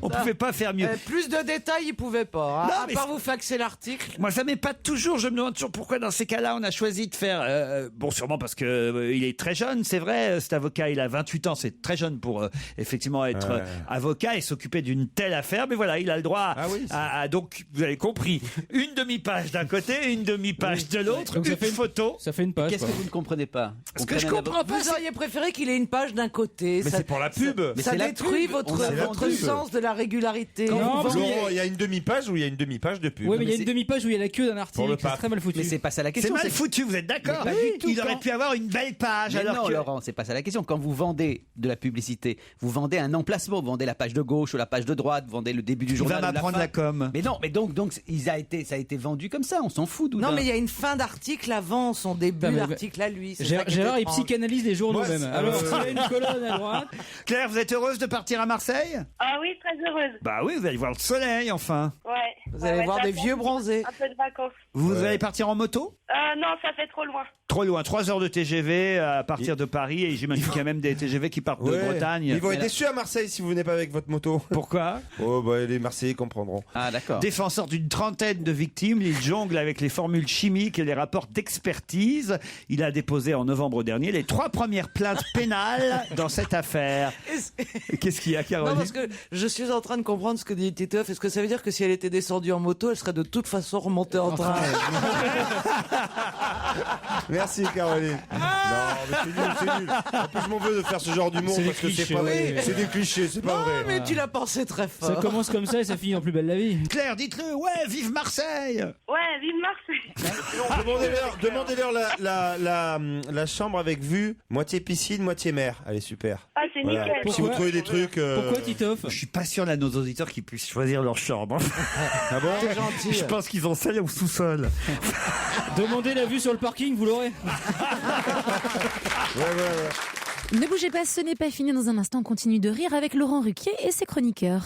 On pouvait pas faire mieux. Plus de détails, il pouvait pas. Hein. Non, À mais part vous faxer l'article. Moi, ça m'épate toujours. Je me demande toujours pourquoi, dans ces cas-là, on a choisi de faire. Bon, sûrement parce que il est très jeune, c'est vrai. Cet avocat, il a 28 ans. C'est très jeune pour effectivement être avocat et s'occuper d'une telle affaire. Mais voilà, il a le droit à donc, vous avez compris, une demi-page d'un côté, une demi-page de l'autre, Donc une photo. Ça fait une page. Qu'est-ce que vous ne comprenez pas? Ce que je comprends pas, Vous auriez préféré qu'il ait une page d'un côté. Mais c'est pour la pub. Ça c'est la détruit pub. votre C'est la pub. sens de la régularité. Non, parce Laurent, qu'il il y a une demi-page ou il y a une demi-page de pub. Oui, mais il y a c'est- une demi-page où il y a la queue d'un Pour le article. C'est pape. très mal foutu. Mais c'est pas ça la C'est question. mal foutu, vous êtes d'accord? Mais pas du tout, Il aurait quand- pu avoir une belle page. Mais alors non, que... Laurent, c'est pas ça la question. Quand vous vendez de la publicité, vous vendez un emplacement, vous vendez la page de gauche ou la page de droite, vous vendez le début du Il journal. va ou m'apprendre fin. la com. Mais non, mais donc ça a été vendu comme ça. On s'en fout. Non, mais il y a une fin d'article avant son début Non, mais- d'article à lui. C'est ça qui est Gérard, il étrange. psychanalyse les journaux Moi, même. c'est- Alors, s'il y a une colonne à droite. Claire, vous êtes heureuse de partir à Marseille? Ah oui, très heureuse. Bah oui, vous allez voir le soleil, enfin. Ouais. Vous allez voir des vieux bronzés. Un peu de vacances. Vous allez partir en moto? Non, ça fait trop loin. Trop loin, 3 heures de TGV à partir de Paris, et j'imagine qu'il y a même des TGV qui partent de Bretagne. Ils vont Mais être là- déçus à Marseille si vous venez pas avec votre moto. Pourquoi? Oh, bah, les Marseillais comprendront. Ah, d'accord. Défenseur d'une trentaine de victimes, il jongle avec les formules chimiques et les rapports d'expertise. Il a déposé en novembre dernier les 3 premières plaintes pénales dans cette affaire. Qu'est-ce qu'il y a, Caroline? Non, parce que je suis en train de comprendre ce que dit Titeuf. Est-ce que ça veut dire que si elle était descendue en moto, elle serait de toute façon remontée en train? Merci, Caroline. Non, mais c'est nul. En plus, je m'en veux de faire ce genre d'humour C'est des parce que c'est clichés, pas oui. vrai. C'est des clichés, c'est pas Non, vrai. mais tu l'as pensé très fort. Ça commence comme ça et ça finit en plus belle la vie. Claire, dites-le, ouais, vive Marseille. Ouais, vive Marseille. Demandez-leur la chambre avec vue, moitié piscine, moitié mer. Elle est super. Ah, c'est nickel. Si vous trouvez des trucs. Pourquoi Titoff? Je suis pas sûr là nos auditeurs qui puissent choisir leur chambre. Ah bon? C'est gentil. Je pense qu'ils ont celle au sous-sol. Demandez la vue sur le parking, vous l'aurez. Ne bougez pas, ce n'est pas fini. Dans un instant, on continue de rire avec Laurent Ruquier et ses chroniqueurs.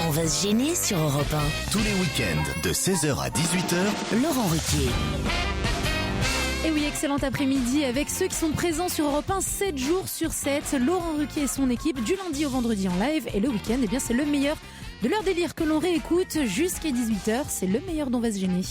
On va se gêner sur Europe Tous les week-ends, de 16h à 18h, 1. Laurent Ruquier. Et oui, excellent après-midi avec ceux qui sont présents sur Europe 1 7 jours sur 7. Laurent Ruquier et son équipe du lundi au vendredi en live. Et le week-end, eh bien, c'est le meilleur de leur délire que l'on réécoute jusqu'à 18h. C'est le meilleur dont on va se gêner.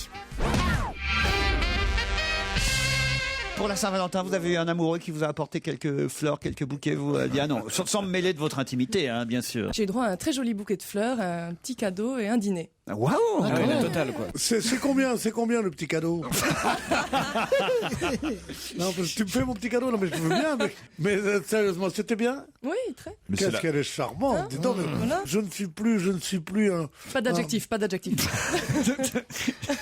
Pour la Saint-Valentin, vous avez eu un amoureux qui vous a apporté quelques fleurs, quelques bouquets, vous, Diane? Non, sans me mêler de votre intimité, hein, bien sûr. J'ai eu droit à un très joli bouquet de fleurs, un petit cadeau et un dîner. Waouh! La totale, quoi. C'est combien le petit cadeau? Non, parce que tu me fais mon petit cadeau, non mais je veux bien, mais sérieusement, c'était bien? Oui, très. Qu'est-ce qu'elle est charmante, Hein? dis donc, mais Voilà. je ne suis plus un... Pas d'adjectif, pas d'adjectif.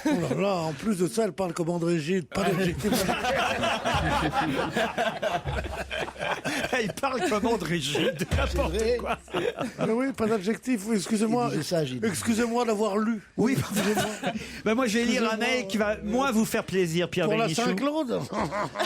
Oh là là, en plus de ça, elle parle comme André Gide, pas d'adjectif. Il parle comme André Gide, n'importe quoi. Mais oui, pas d'adjectif, oui, excusez-moi. Il disait ça, Gide. Excusez-moi d'avoir lu. Oui, ben moi je vais lire un mail qui va moins vous faire plaisir, Pierre Pour la Bénichou. Saint-Claude.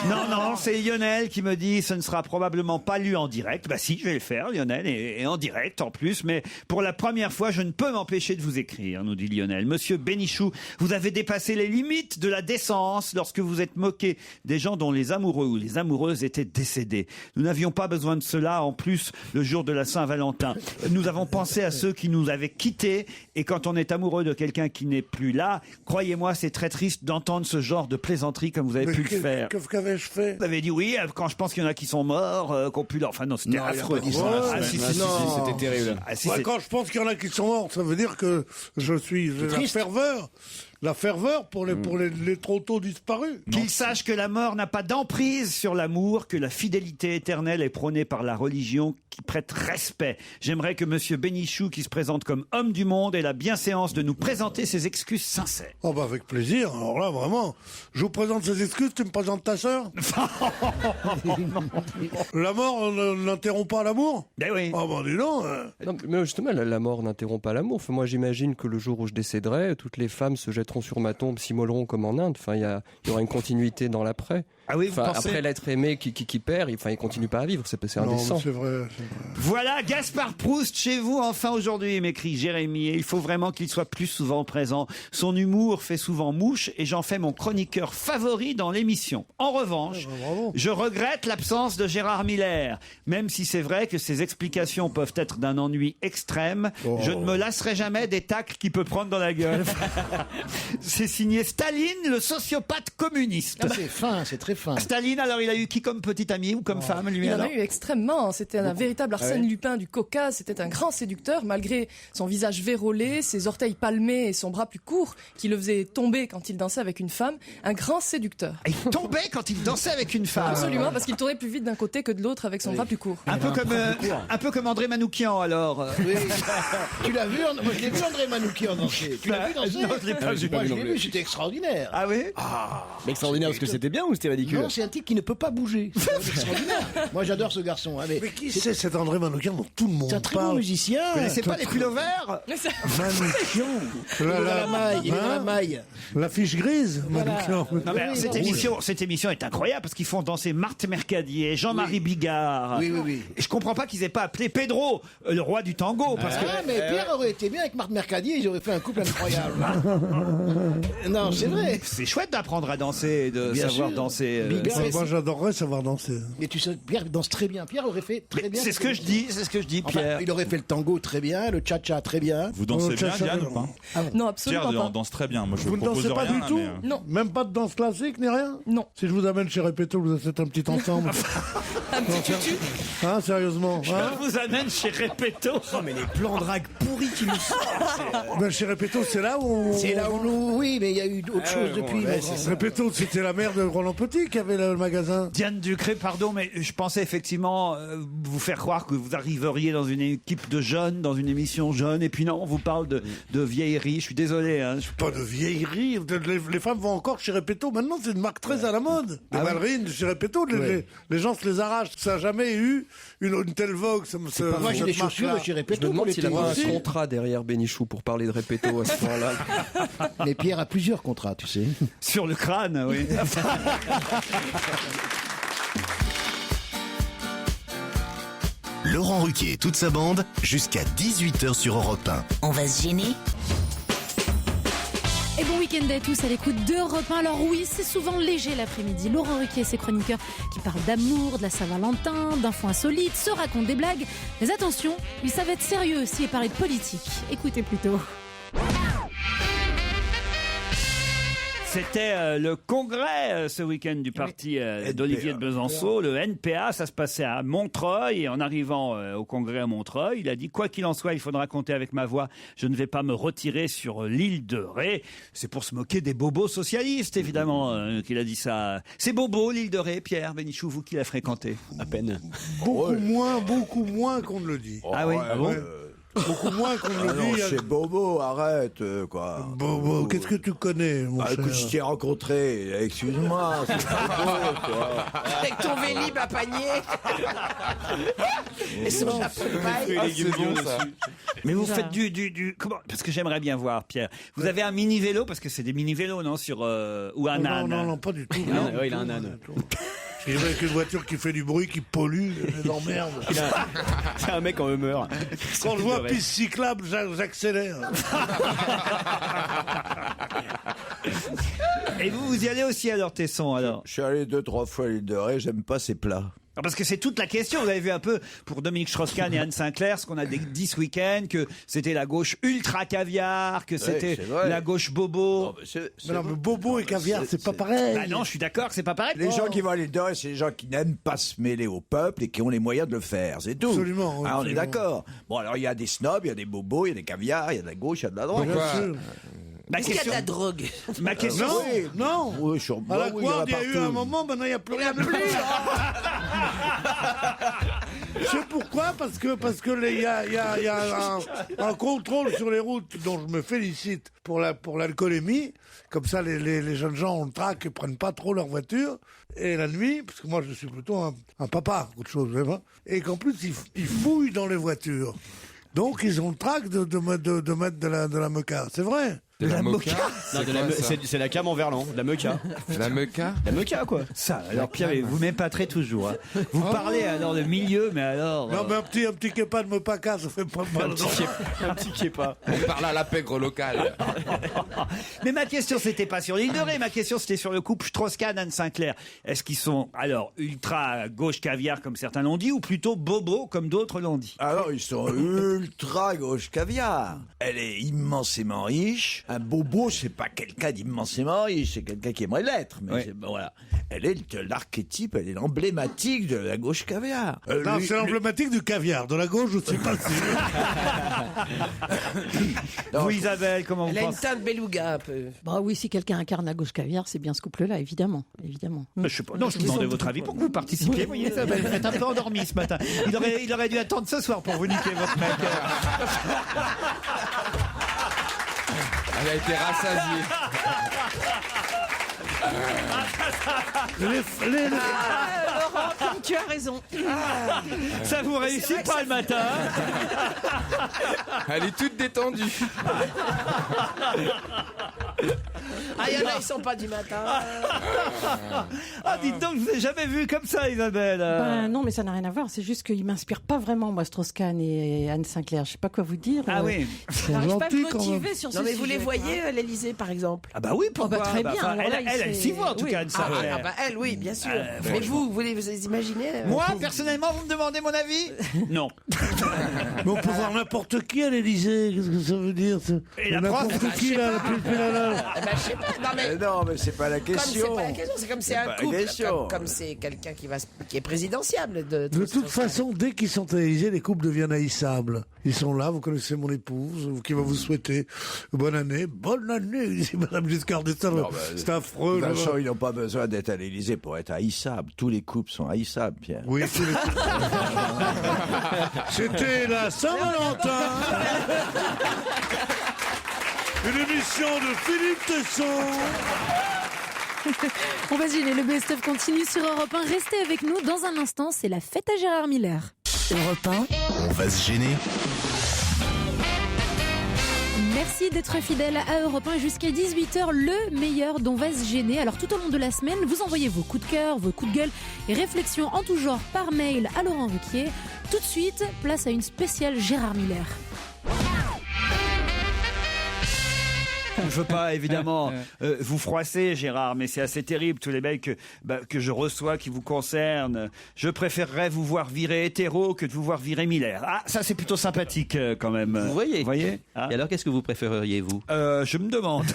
Non, c'est Lionel qui me dit ce ne sera probablement pas lu en direct. Bah si, je vais le faire, Lionel, et en direct en plus. Mais pour la première fois, je ne peux m'empêcher de vous écrire, nous dit Lionel. Monsieur Bénichou, vous avez dépassé les limites de la décence lorsque vous êtes moqué des gens dont les amoureux ou les amoureuses étaient décédés. Nous n'avions pas besoin de cela en plus le jour de la Saint-Valentin. Nous avons pensé à ceux qui nous avaient quittés, et quand on est amoureux de quelqu'un qui n'est plus là, croyez-moi, c'est très triste d'entendre ce genre de plaisanterie comme vous avez pu le faire. Qu'avais-je fait? Vous avez dit oui, quand je pense qu'il y en a qui sont morts, qu'on pu leur... Enfin non, c'était affreux. C'était terrible. Ah, si, Ouais, c'est- quand je pense qu'il y en a qui sont morts, ça veut dire que j'ai la ferveur pour les trop tôt disparus. Qu'il sache que la mort n'a pas d'emprise sur l'amour, que la fidélité éternelle est prônée par la religion qui prête respect. J'aimerais que Monsieur Bénichou, qui se présente comme homme du monde, ait la bienséance de nous présenter ses excuses sincères. Oh bah avec plaisir, alors là vraiment, je vous présente ces excuses, tu me présentes ta sœur? La mort n'interrompt pas l'amour? Ben oui. Oh bah dis donc. Non, mais justement, la mort n'interrompt pas l'amour. Enfin, moi, j'imagine que le jour où je décéderai, toutes les femmes se jetteront sur ma tombe, s'immoleront comme en Inde. Enfin, il y aura une continuité dans l'après. Ah oui, vous Enfin, pensez après l'être aimé qui perd, il continue pas à vivre. C'est Non, indécent. c'est vrai. Voilà Gaspard Proust chez vous enfin aujourd'hui, m'écrit Jérémy. Et il faut vraiment qu'il soit plus souvent présent. Son humour fait souvent mouche et j'en fais mon chroniqueur favori dans l'émission. En revanche, je regrette l'absence de Gérard Miller. Même si c'est vrai que ses explications peuvent être d'un ennui extrême, je ne me lasserai jamais des tacles qu'il peut prendre dans la gueule. C'est signé Staline, le sociopathe communiste. Ah, c'est fin, c'est très fin. Staline, alors il a eu qui comme petit ami ou comme femme, lui Il en alors a eu extrêmement. C'était un véritable Arsène ouais. Lupin du Caucase. C'était un grand séducteur, malgré son visage vérolé, ses orteils palmés et son bras plus court, qui le faisait tomber quand il dansait avec une femme. Un grand séducteur. Il tombait quand il dansait avec une femme. Absolument, parce qu'il tournait plus vite d'un côté que de l'autre avec son bras plus court. Un peu comme André Manoukian alors. Oui. Tu l'as vu? Moi, je l'ai vu André Manoukian danser. Tu l'as vu danser? Non, je l'ai pas vu. Moi, je l'ai vu, c'était extraordinaire. Ah oui? Mais extraordinaire parce que c'était bien ou c'était ridicule? Non, c'est un type qui ne peut pas bouger. C'est extraordinaire. Moi, j'adore ce garçon. Hein, Mais qui c'est cet André Manoukian dont tout le monde C'est un très bon parle? musicien. Vous connaissez pas les pulls verts? Manoukian. Il est dans la maille. Il est dans la maille. La fiche grise, Manoukian. Non, mais Oui, cette émission est incroyable parce qu'ils font danser Marthe Mercadier, Jean-Marie Bigard. Oui. Et je comprends pas qu'ils aient pas appelé Pedro, le roi du tango, parce que. Ah, mais Pierre aurait été bien avec Marthe Mercadier, ils auraient fait un couple incroyable. Non, c'est vrai. C'est chouette d'apprendre à danser et de Bien savoir sûr. danser. Bigard, Moi, j'adorerais savoir danser. Mais tu sais, Pierre danse très bien. Pierre aurait fait très bien. C'est ce que je dis, Enfin, Pierre. il aurait fait le tango très bien, le cha-cha très bien. Vous dansez bien, tcha-tcha, Diane, non. ou pas Non, Pierre absolument pas. danse très bien. Moi, je Vous ne propose dansez pas rien, du là, tout? mais, Non. Même pas de danse classique ni rien? Non. Si je vous amène chez Répéto, vous êtes un petit ensemble. Un petit tutu. Hein, sérieusement? Hein? Je vous amène chez Repetto. Oh, mais les plans drague pourris qui nous sortent. Ben, chez Répéto, c'est là où C'est là où nous. Oui, mais il y a eu autre chose depuis. ouais, mon grand. Répéto, c'était la mère de Roland Petit, qui avait le magasin. Diane Ducré, pardon, mais je pensais effectivement vous faire croire que vous arriveriez dans une équipe de jeunes, dans une émission jeune, et puis non, on vous parle de vieillerie. Je suis désolé. Hein. Pas de vieillerie. Les femmes vont encore chez Repetto. Maintenant, c'est une marque très à la mode. Les ballerines chez Repetto, les gens se les arrachent. Ça n'a jamais eu une telle vogue. Moi, j'ai des chaussures de chez Je Repetto. me demande s'il a pas un aussi. contrat derrière Bénichou pour parler de Repetto à ce point-là. Mais Pierre a plusieurs contrats, tu sais. Sur le crâne, oui. Laurent Ruquier et toute sa bande, jusqu'à 18h sur Europe 1. On va se gêner. Et bon week-end à tous à l'écoute d'Europe 1. Alors oui, c'est souvent léger l'après-midi. Laurent Ruquier et ses chroniqueurs qui parlent d'amour, de la Saint-Valentin, d'infos insolites, se racontent des blagues. Mais attention, ils savent être sérieux aussi et parler de politique. Écoutez plutôt. C'était le congrès ce week-end du parti d'Olivier de Besançon, le NPA. Ça se passait à Montreuil. Et en arrivant au congrès à Montreuil, il a dit « Quoi qu'il en soit, il faudra compter avec ma voix. Je ne vais pas me retirer sur l'île de Ré. » C'est pour se moquer des bobos socialistes, évidemment, qu'il a dit ça. C'est bobo, l'île de Ré, Pierre Bénichou, vous qui la fréquentez. À peine. Beaucoup moins qu'on ne le dit. Ah oui, bon Beaucoup moins qu'on ne le dit. C'est Bobo, arrête, quoi. Bobo, qu'est-ce que tu connais, mon cher? Écoute, je t'ai rencontré, excuse-moi, c'est Bobo, quoi. Avec ton Vélib à panier. Et son chapeau de paille. C'est bon, ça. Mais vous faites du comment? Parce que j'aimerais bien voir, Pierre. Vous avez un mini vélo, parce que c'est des mini vélos, non, sur ou un âne? Non, pas du tout. Non, il a un âne. Je dirais qu'une voiture qui fait du bruit, qui pollue, les emmerde. C'est un mec en humeur. Quand je vois piste cyclable, j'accélère. Et vous y allez aussi à Tesson, alors? Je suis allé 2-3 fois à l'île de Ré, j'aime pas ces plats. Parce que c'est toute la question. Vous avez vu un peu pour Dominique Strauss-Kahn et Anne Sinclair ce qu'on a dit ce week-end, que c'était la gauche ultra caviar, que c'était la gauche bobo. Mais bobo et caviar, c'est pas pareil. Bah non, je suis d'accord que c'est pas pareil. Les gens qui vont à l'île de Ré, c'est les gens qui n'aiment pas se mêler au peuple et qui ont les moyens de le faire, c'est tout. Absolument. Ah, on absolument. est d'accord. Bon, alors il y a des snobs, il y a des bobos, il y a des caviars, il y a de la gauche, il y a de la droite. Est-ce qu'il y a de la drogue? Ma question. Non. Oui, À la Guarde, il y a eu un moment, maintenant il n'y a plus rien. C'est pourquoi? Parce que il y a un contrôle sur les routes dont je me félicite pour l'alcoolémie. Comme ça, les jeunes gens ont le trac et prennent pas trop leur voiture. Et la nuit, parce que moi je suis plutôt un papa, autre chose, vraiment. Et qu'en plus ils fouillent dans les voitures. Donc ils ont le trac de mettre de la moka. C'est vrai. De la moka? C'est la cam en verlan, de la meuca. La meuca? La meuca, quoi. Ça, alors Pierre, vous m'épaterez toujours. Hein. Vous parlez alors de milieu, mais alors... Non, mais un petit képa de Mopaka, ça fait pas mal. Un petit képa. On parle à la pègre locale. Mais ma question, c'était pas sur l'île de Ré, ma question, c'était sur le couple Strauss-Kahn, Anne Sinclair. Est-ce qu'ils sont, alors, ultra gauche caviar, comme certains l'ont dit, ou plutôt bobo, comme d'autres l'ont dit? Alors, ils sont ultra gauche caviar. Elle est immensément riche. Un bobo, c'est pas quelqu'un d'immensément riche, c'est quelqu'un qui aimerait l'être. Mais voilà. Elle est l'archétype, elle est l'emblématique de la gauche caviar. Non, c'est l'emblématique du caviar. De la gauche, je sais pas si. Vous, Isabelle, comment vous Elle a une pensez? teinte beluga un peu. Bah oui, si quelqu'un incarne la gauche caviar, c'est bien ce couple-là, évidemment. Je sais pas. Non, je vous demandais votre avis pour que vous participiez. Vous voyez, Isabelle, vous êtes un peu endormi ce matin. Il aurait dû attendre ce soir pour vous niquer votre mec. Elle a été rassasiée. Laurent, comme tu as raison. Ça vous réussit pas le matin. Elle est toute détendue. Ah, il y en a, ils sont pas du matin. Ah, dites donc, je vous ai jamais vu comme ça, Isabelle. Ben non, mais ça n'a rien à voir. C'est juste qu'ils m'inspirent pas vraiment, moi, Strauss-Kahn et Anne Sinclair. Je sais pas quoi vous dire. Ah oui. J'arrive pas à me motiver sur ce Non, mais sujet. vous les voyez à l'Élysée, par exemple? Ah bah oui, pourquoi? très bien. Enfin, Alors là, elle s'y voit en tout cas, Anne Sinclair. Ah bah elle, oui, bien sûr. Mais vous les imaginez? Moi, personnellement, vous me demandez mon avis? Non. Mais on peut voir n'importe qui à l'Élysée. Qu'est-ce que ça veut dire? Et la n'importe prof, qui, là, sais pas. Non, mais c'est pas la Comme question. c'est pas la question, c'est comme c'est un pas la couple, question. comme c'est quelqu'un qui est présidentiable. De toute façon, dès qu'ils sont à l'Élysée, les couples deviennent haïssables. Ils sont là, vous connaissez mon épouse, qui va vous souhaiter bonne année. Bonne année, dit Madame Giscard d'Estaing. C'est affreux. De toute façon, ils n'ont pas besoin d'être à l'Élysée pour être haïssables. Tous les couples sont haïssables, Pierre. Oui, tous les couples. C'était la Saint-Valentin. Une émission de Philippe Tesson. On va se gêner, le best-of continue sur Europe 1. Restez avec nous, dans un instant, c'est la fête à Gérard Miller. Europe 1. On va se gêner. Merci d'être fidèle à Europe 1 jusqu'à 18h, le meilleur dont va se gêner. Alors tout au long de la semaine, vous envoyez vos coups de cœur, vos coups de gueule et réflexions en tout genre par mail à Laurent Ruquier. Tout de suite, place à une spéciale Gérard Miller. Je veux pas évidemment vous froisser, Gérard, mais c'est assez terrible tous les mails que je reçois qui vous concernent. Je préférerais vous voir virer hétéro que de vous voir virer Miller. Ah, ça c'est plutôt sympathique quand même. Vous voyez, hein? Et alors qu'est-ce que vous préféreriez, vous? Je me demande.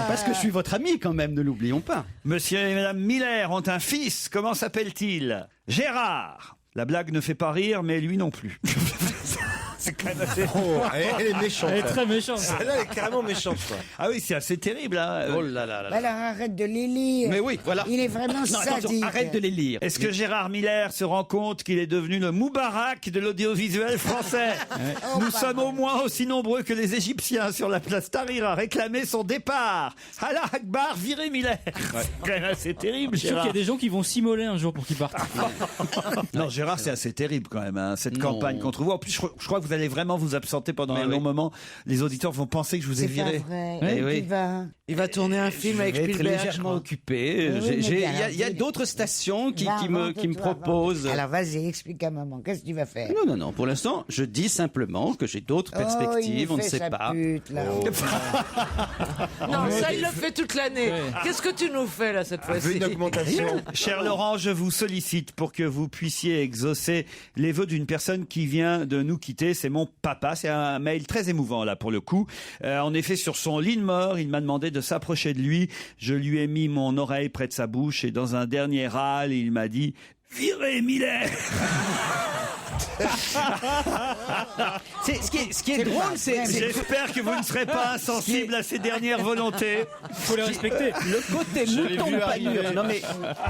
Parce que je suis votre ami quand même, ne l'oublions pas. Monsieur et Madame Miller ont un fils. Comment s'appelle-t-il? Gérard. La blague ne fait pas rire, mais lui non plus. C'est quand même assez... elle est méchante. Elle est très méchante. Celle-là, elle est carrément méchante, quoi. Ah oui, c'est assez terrible. Hein. Oh là là là. Alors arrête de les lire. Mais oui, voilà. Il est vraiment Non, attention, sadique. arrête de les lire. Est-ce que Gérard Miller se rend compte qu'il est devenu le Moubarak de l'audiovisuel français? Nous sommes au moins aussi nombreux que les Égyptiens sur la place Tahrir à réclamer son départ. Allah Akbar, virez Miller. C'est quand même assez terrible, Je suis sûr Gérard. qu'il y a des gens qui vont s'immoler un jour pour qu'il parte. Non, Gérard, c'est assez terrible quand même, hein, cette Non. campagne contre vous. En plus, je crois que vous allez vraiment vous absenter pendant Mais un oui. long moment. Les auditeurs vont penser que je vous ai C'est viré. pas vrai. Eh oui. Il va tourner un film avec Je vais être Spielberg. légèrement occupé. Oui, mais Il alors, y a dis- d'autres stations qui me proposent. Alors vas-y, explique à maman. Qu'est-ce que tu vas faire? Non. Pour l'instant, je dis simplement que j'ai d'autres Oh, il perspectives. nous On ne fait sait sa pas. pute, là. Non, ça, il le fait toute l'année. Ouais. Qu'est-ce que tu nous fais, là, cette fois-ci? Une augmentation. Cher Laurent, je vous sollicite pour que vous puissiez exaucer les vœux d'une personne qui vient de nous quitter. C'est mon papa. C'est un mail très émouvant, là, pour le coup. En effet, sur son lit de mort, il m'a demandé de s'approcher de lui. Je lui ai mis mon oreille près de sa bouche et dans un dernier râle, il m'a dit « Virez Miller !» Ce qui est drôle, c'est J'espère que vous ne serez pas insensible à ses dernières volontés. Il faut les respecter. le côté Je l'ai mouton vu de arriver. panurge. Non mais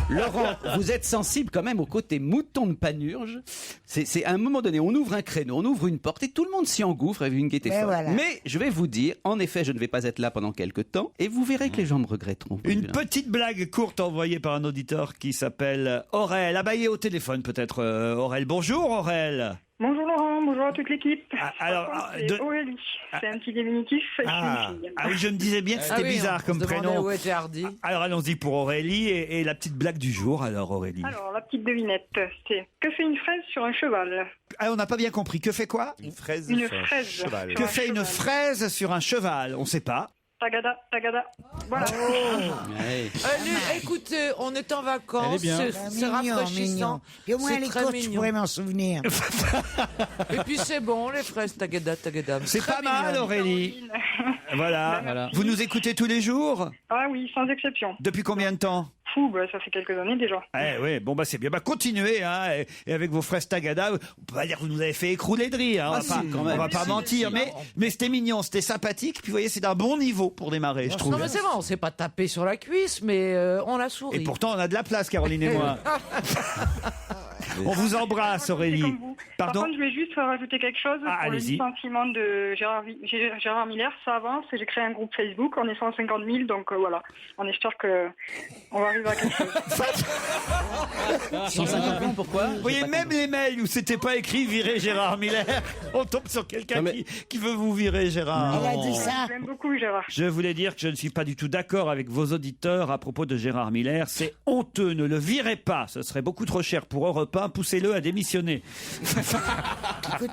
Laurent, vous êtes sensible quand même au côté mouton de panurge. C'est à un moment donné, on ouvre un créneau, on ouvre une porte et tout le monde s'y engouffre avec une gaieté Mais folle. voilà. Mais je vais vous dire, en effet, je ne vais pas être là pendant quelques temps et vous verrez que les gens me regretteront. Une petite blague courte envoyée par un auditeur qui s'appelle Aurel. Ah bah, il est au téléphone peut-être, Aurel. Bonjour Aurel. Bonjour Laurent, bonjour à toute l'équipe. alors, C'est de- Aurélie, c'est un petit diminutif, je suis une fille. Ah oui, je me disais bien que c'était bizarre comme on se demandait prénom. où était Hardy. Alors allons-y pour Aurélie et la petite blague du jour. Alors Aurélie. Alors, la petite devinette, c'est que fait une fraise sur un cheval? Ah, on n'a pas bien compris. Que fait quoi? Une fraise Une sur un fraise. cheval. Que fait une fraise sur un cheval? On ne sait pas. Tagada, tagada. Voilà. Écoute, on est en vacances, Elle est bien. c'est rafraîchissant. Et au moins, C'est les très courtes, je mignon. pourrais m'en souvenir. Et puis c'est bon, les fraises tagada, tagada. C'est Très pas mal mignon. Aurélie. Voilà. Voilà. Vous nous écoutez tous les jours? Ah oui, sans exception. Depuis combien de temps? Fou, bah, ça fait quelques années déjà. Eh oui, bon bah c'est bien. Bah continuez hein, et avec vos fraises tagada, on peut pas dire que vous nous avez fait écrouler de rire. Hein, on va pas mentir, mais c'était mignon, c'était sympathique. Puis vous voyez, c'est d'un bon niveau pour démarrer, je trouve. Non mais c'est bon, on s'est pas tapé sur la cuisse, mais on a souri. Et pourtant, on a de la place, Caroline et moi. On vous embrasse, Aurélie. Comme vous. Par Pardon? contre, je vais juste rajouter quelque chose Ah, pour le allez-y. licenciement de Gérard Miller. Ça avance. J'ai créé un groupe Facebook. On est 150 000, donc voilà. On espère que on va arriver à quelque chose. 150 000, pourquoi? Vous voyez, même les mails où c'était pas écrit virer Gérard Miller, on tombe sur quelqu'un qui veut vous virer, Gérard. Elle a dit ça. J'aime beaucoup Gérard. Je voulais dire que je ne suis pas du tout d'accord avec vos auditeurs à propos de Gérard Miller. C'est honteux, ne le virez pas. Ce serait beaucoup trop cher pour Europe 1. Poussez-le à démissionner. Écoute,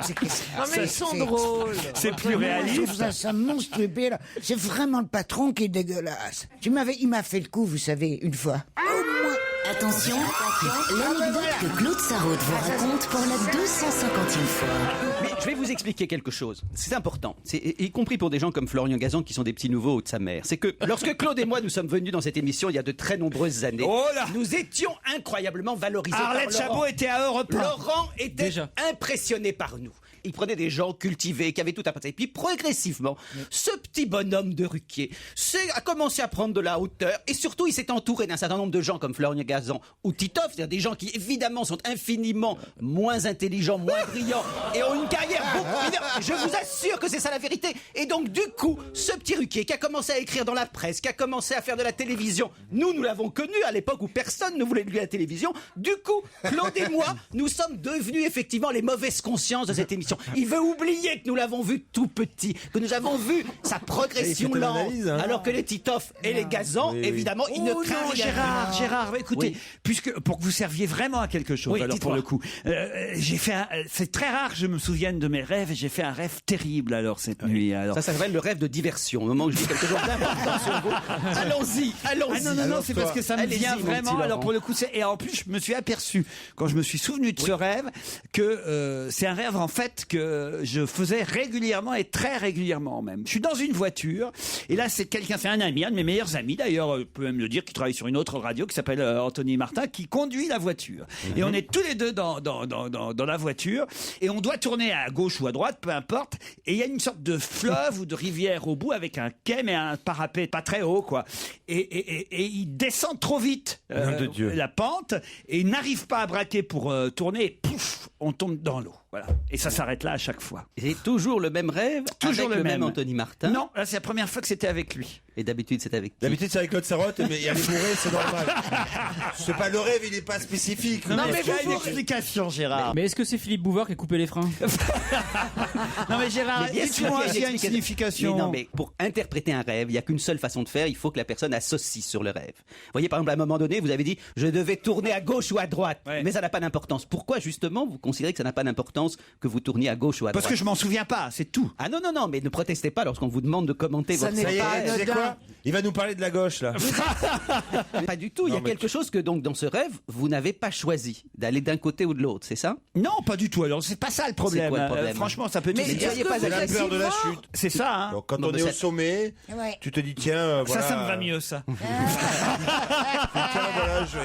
Non mais ils sont drôles. C'est plus Je réaliste. trouve ça monstrueux. Puis là, c'est vraiment le patron qui est dégueulasse. Il m'a fait le coup, vous savez, une fois. Attention, l'anecdote que Claude Sarraute vous raconte pour la 250e fois. Mais je vais vous expliquer quelque chose. C'est important. Y compris pour des gens comme Florian Gazan qui sont des petits nouveaux de sa mère. C'est que lorsque Claude et moi nous sommes venus dans cette émission il y a de très nombreuses années, nous étions incroyablement valorisés. Arlette par Laurent. Chabot était à Europe 1. Laurent était impressionné par nous. Il prenait des gens cultivés, qui avaient tout à passer. Et puis progressivement, ce petit bonhomme de Ruquier a commencé à prendre de la hauteur. Et surtout, il s'est entouré d'un certain nombre de gens comme Florian Gazan ou Titoff, c'est-à-dire des gens qui évidemment sont infiniment moins intelligents, moins brillants et ont une carrière beaucoup meilleure. Je vous assure que c'est ça la vérité. Et donc du coup, ce petit Ruquier qui a commencé à écrire dans la presse, qui a commencé à faire de la télévision, nous l'avons connu à l'époque où personne ne voulait de lui à la télévision. Du coup, Claude et moi, nous sommes devenus effectivement les mauvaises consciences de cette émission. Il veut oublier que nous l'avons vu tout petit, que nous avons vu sa progression lente, alors que les Titoff et les Gazan, évidemment, ils ne craignent rien. Gérard, écoutez, puisque pour que vous serviez vraiment à quelque chose, alors pour le coup, j'ai fait c'est très rare que je me souvienne de mes rêves, et j'ai fait un rêve terrible alors cette nuit. Alors. Ça s'appelle le rêve de diversion. Au moment où je dis quelque chose d'important sur vous, allons-y. Ah non, c'est parce que ça me vient vraiment. Alors pour le coup, et en plus, je me suis aperçu quand je me suis souvenu de ce rêve que c'est un rêve en fait que je faisais régulièrement et très régulièrement même. Je suis dans une voiture et là c'est un ami, un de mes meilleurs amis d'ailleurs, je peux même le dire, qui travaille sur une autre radio qui s'appelle Anthony Martin, qui conduit la voiture. Et on est tous les deux dans la voiture et on doit tourner à gauche ou à droite, peu importe. Et il y a une sorte de fleuve ou de rivière au bout avec un quai mais un parapet pas très haut quoi. Et il descend trop vite la pente et il n'arrive pas à braquer pour tourner et pouf, on tombe dans l'eau. Voilà. Et ça s'arrête là à chaque fois. C'est toujours le même rêve, toujours avec le même Anthony Martin. Non, là c'est la première fois que c'était avec lui. Et d'habitude c'est avec qui? D'habitude c'est avec Claude Sarraute, mais il y a les bourrés, c'est normal. C'est pas le rêve, il est pas spécifique. Non mais il y a une explication, Gérard. Mais est-ce que c'est Philippe Bouvard qui a coupé les freins? Non mais Gérard, dis-moi s'il y a une signification. Mais non, mais pour interpréter un rêve, il n'y a qu'une seule façon de faire, il faut que la personne associe sur le rêve. Vous voyez, par exemple, à un moment donné, vous avez dit je devais tourner à gauche ou à droite, mais ça n'a pas d'importance. Pourquoi justement vous considérez que ça n'a pas d'importance que vous tourniez à gauche ou à droite? Parce que je m'en souviens pas, c'est tout. Ah non, mais ne protestez pas lorsqu'on vous demande de commenter votre Ça y est, tu sais quoi? Il va nous parler de la gauche là. Pas du tout, il y a quelque chose que donc dans ce rêve, vous n'avez pas choisi d'aller d'un côté ou de l'autre, c'est ça? Non, pas du tout. Alors c'est pas ça le problème. C'est quoi le problème? Franchement, ça peut être. Mais c'est la peur de la chute. C'est ça. Hein. Donc, quand on est au sommet, tu te dis tiens, voilà. Ça me va mieux ça. Tiens, voilà, je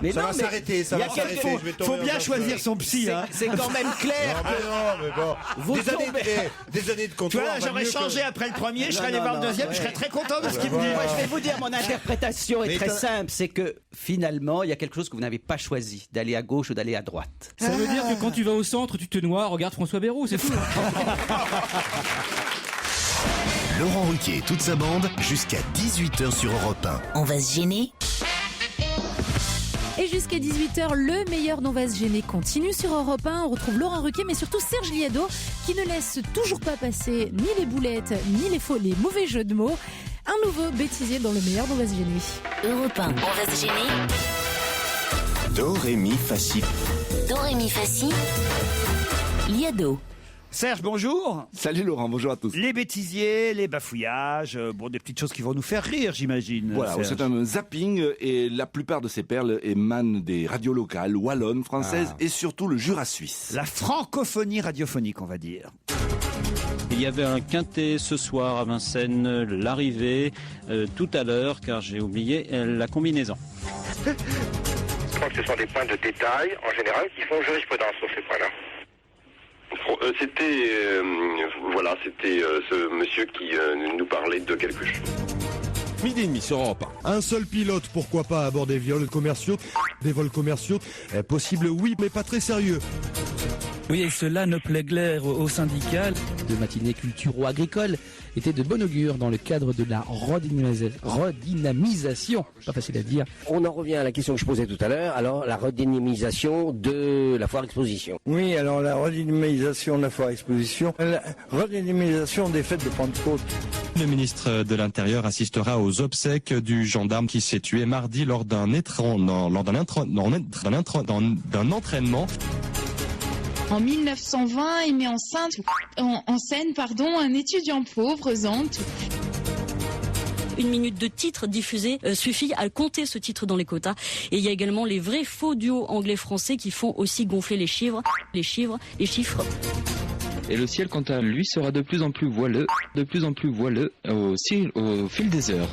vais. Ça va s'arrêter, ça va s'arrêter. Je vais tomber. Faut bien choisir son psy. C'est quand même clair. Non, mais bon. Des années de comptoir. Tu vois, j'aurais changé après le premier, je serais allé voir le deuxième, je serais très content de ce qu'il me dit. Moi, je vais vous dire, mon interprétation est très simple, c'est que finalement, il y a quelque chose que vous n'avez pas choisi, d'aller à gauche ou d'aller à droite. Ça veut dire que quand tu vas au centre, tu te noies, regarde François Bayrou, c'est tout. Laurent Ruquier et toute sa bande jusqu'à 18h sur Europe 1. On va se gêner. Et jusqu'à 18h, le meilleur d'On va se gêner continue sur Europe 1. On retrouve Laurent Ruquier, mais surtout Serge Liado, qui ne laisse toujours pas passer ni les boulettes, ni les mauvais jeux de mots. Un nouveau bêtisier dans le meilleur d'On va se gêner. Europe 1, on va se gêner. Do, ré, mi, fa, si. Do, ré, mi, fa, si. Liado. Serge, bonjour. Salut Laurent, bonjour à tous. Les bêtisiers, les bafouillages, des petites choses qui vont nous faire rire, j'imagine. Voilà, Serge. c'est un zapping et la plupart de ces perles émanent des radios locales, wallonnes, françaises et surtout le Jura suisse. La francophonie radiophonique, on va dire. Il y avait un quintet ce soir à Vincennes, l'arrivée tout à l'heure, car j'ai oublié la combinaison. Je crois que ce sont des points de détail, en général, qui font jurisprudence sur ces points-là. C'était ce monsieur qui nous parlait de quelque chose. Midi et demi sur Europe 1. Un seul pilote, pourquoi pas à bord des vols commerciaux? Des vols commerciaux, possible oui, mais pas très sérieux. Oui, et cela ne plaît guère aux syndicats. De matinée culturo-agricole était de bon augure dans le cadre de la redynamisation. Pas facile à dire. On en revient à la question que je posais tout à l'heure. Alors, la redynamisation de la foire exposition. Oui, alors la redynamisation de la foire exposition, la redynamisation des fêtes de Pentecôte. Le ministre de l'Intérieur assistera aux obsèques du gendarme qui s'est tué mardi lors d'un entraînement. En 1920, il met en scène un étudiant pauvre, Zante. 1 minute de titre diffusé suffit à compter ce titre dans les quotas. Et il y a également les vrais faux duos anglais-français qui font aussi gonfler les chiffres. Et le ciel, quant à lui, sera de plus en plus voileux au fil des heures.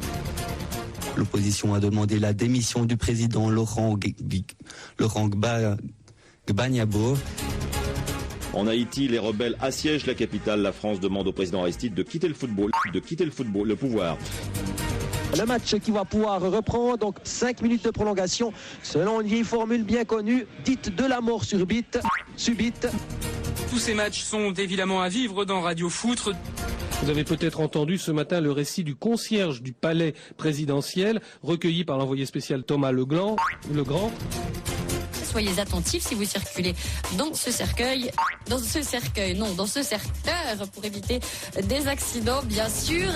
L'opposition a demandé la démission du président Laurent Gbagbo. En Haïti, les rebelles assiègent la capitale. La France demande au président Aristide de quitter le football, le pouvoir. Le match qui va pouvoir reprendre, donc 5 minutes de prolongation, selon une vieille formule bien connue, dite de la mort subite. Tous ces matchs sont évidemment à vivre dans Radio Foot. Vous avez peut-être entendu ce matin le récit du concierge du palais présidentiel, recueilli par l'envoyé spécial Thomas Legrand. Soyez attentifs si vous circulez dans ce cercueil, dans ce secteur, pour éviter des accidents, bien sûr.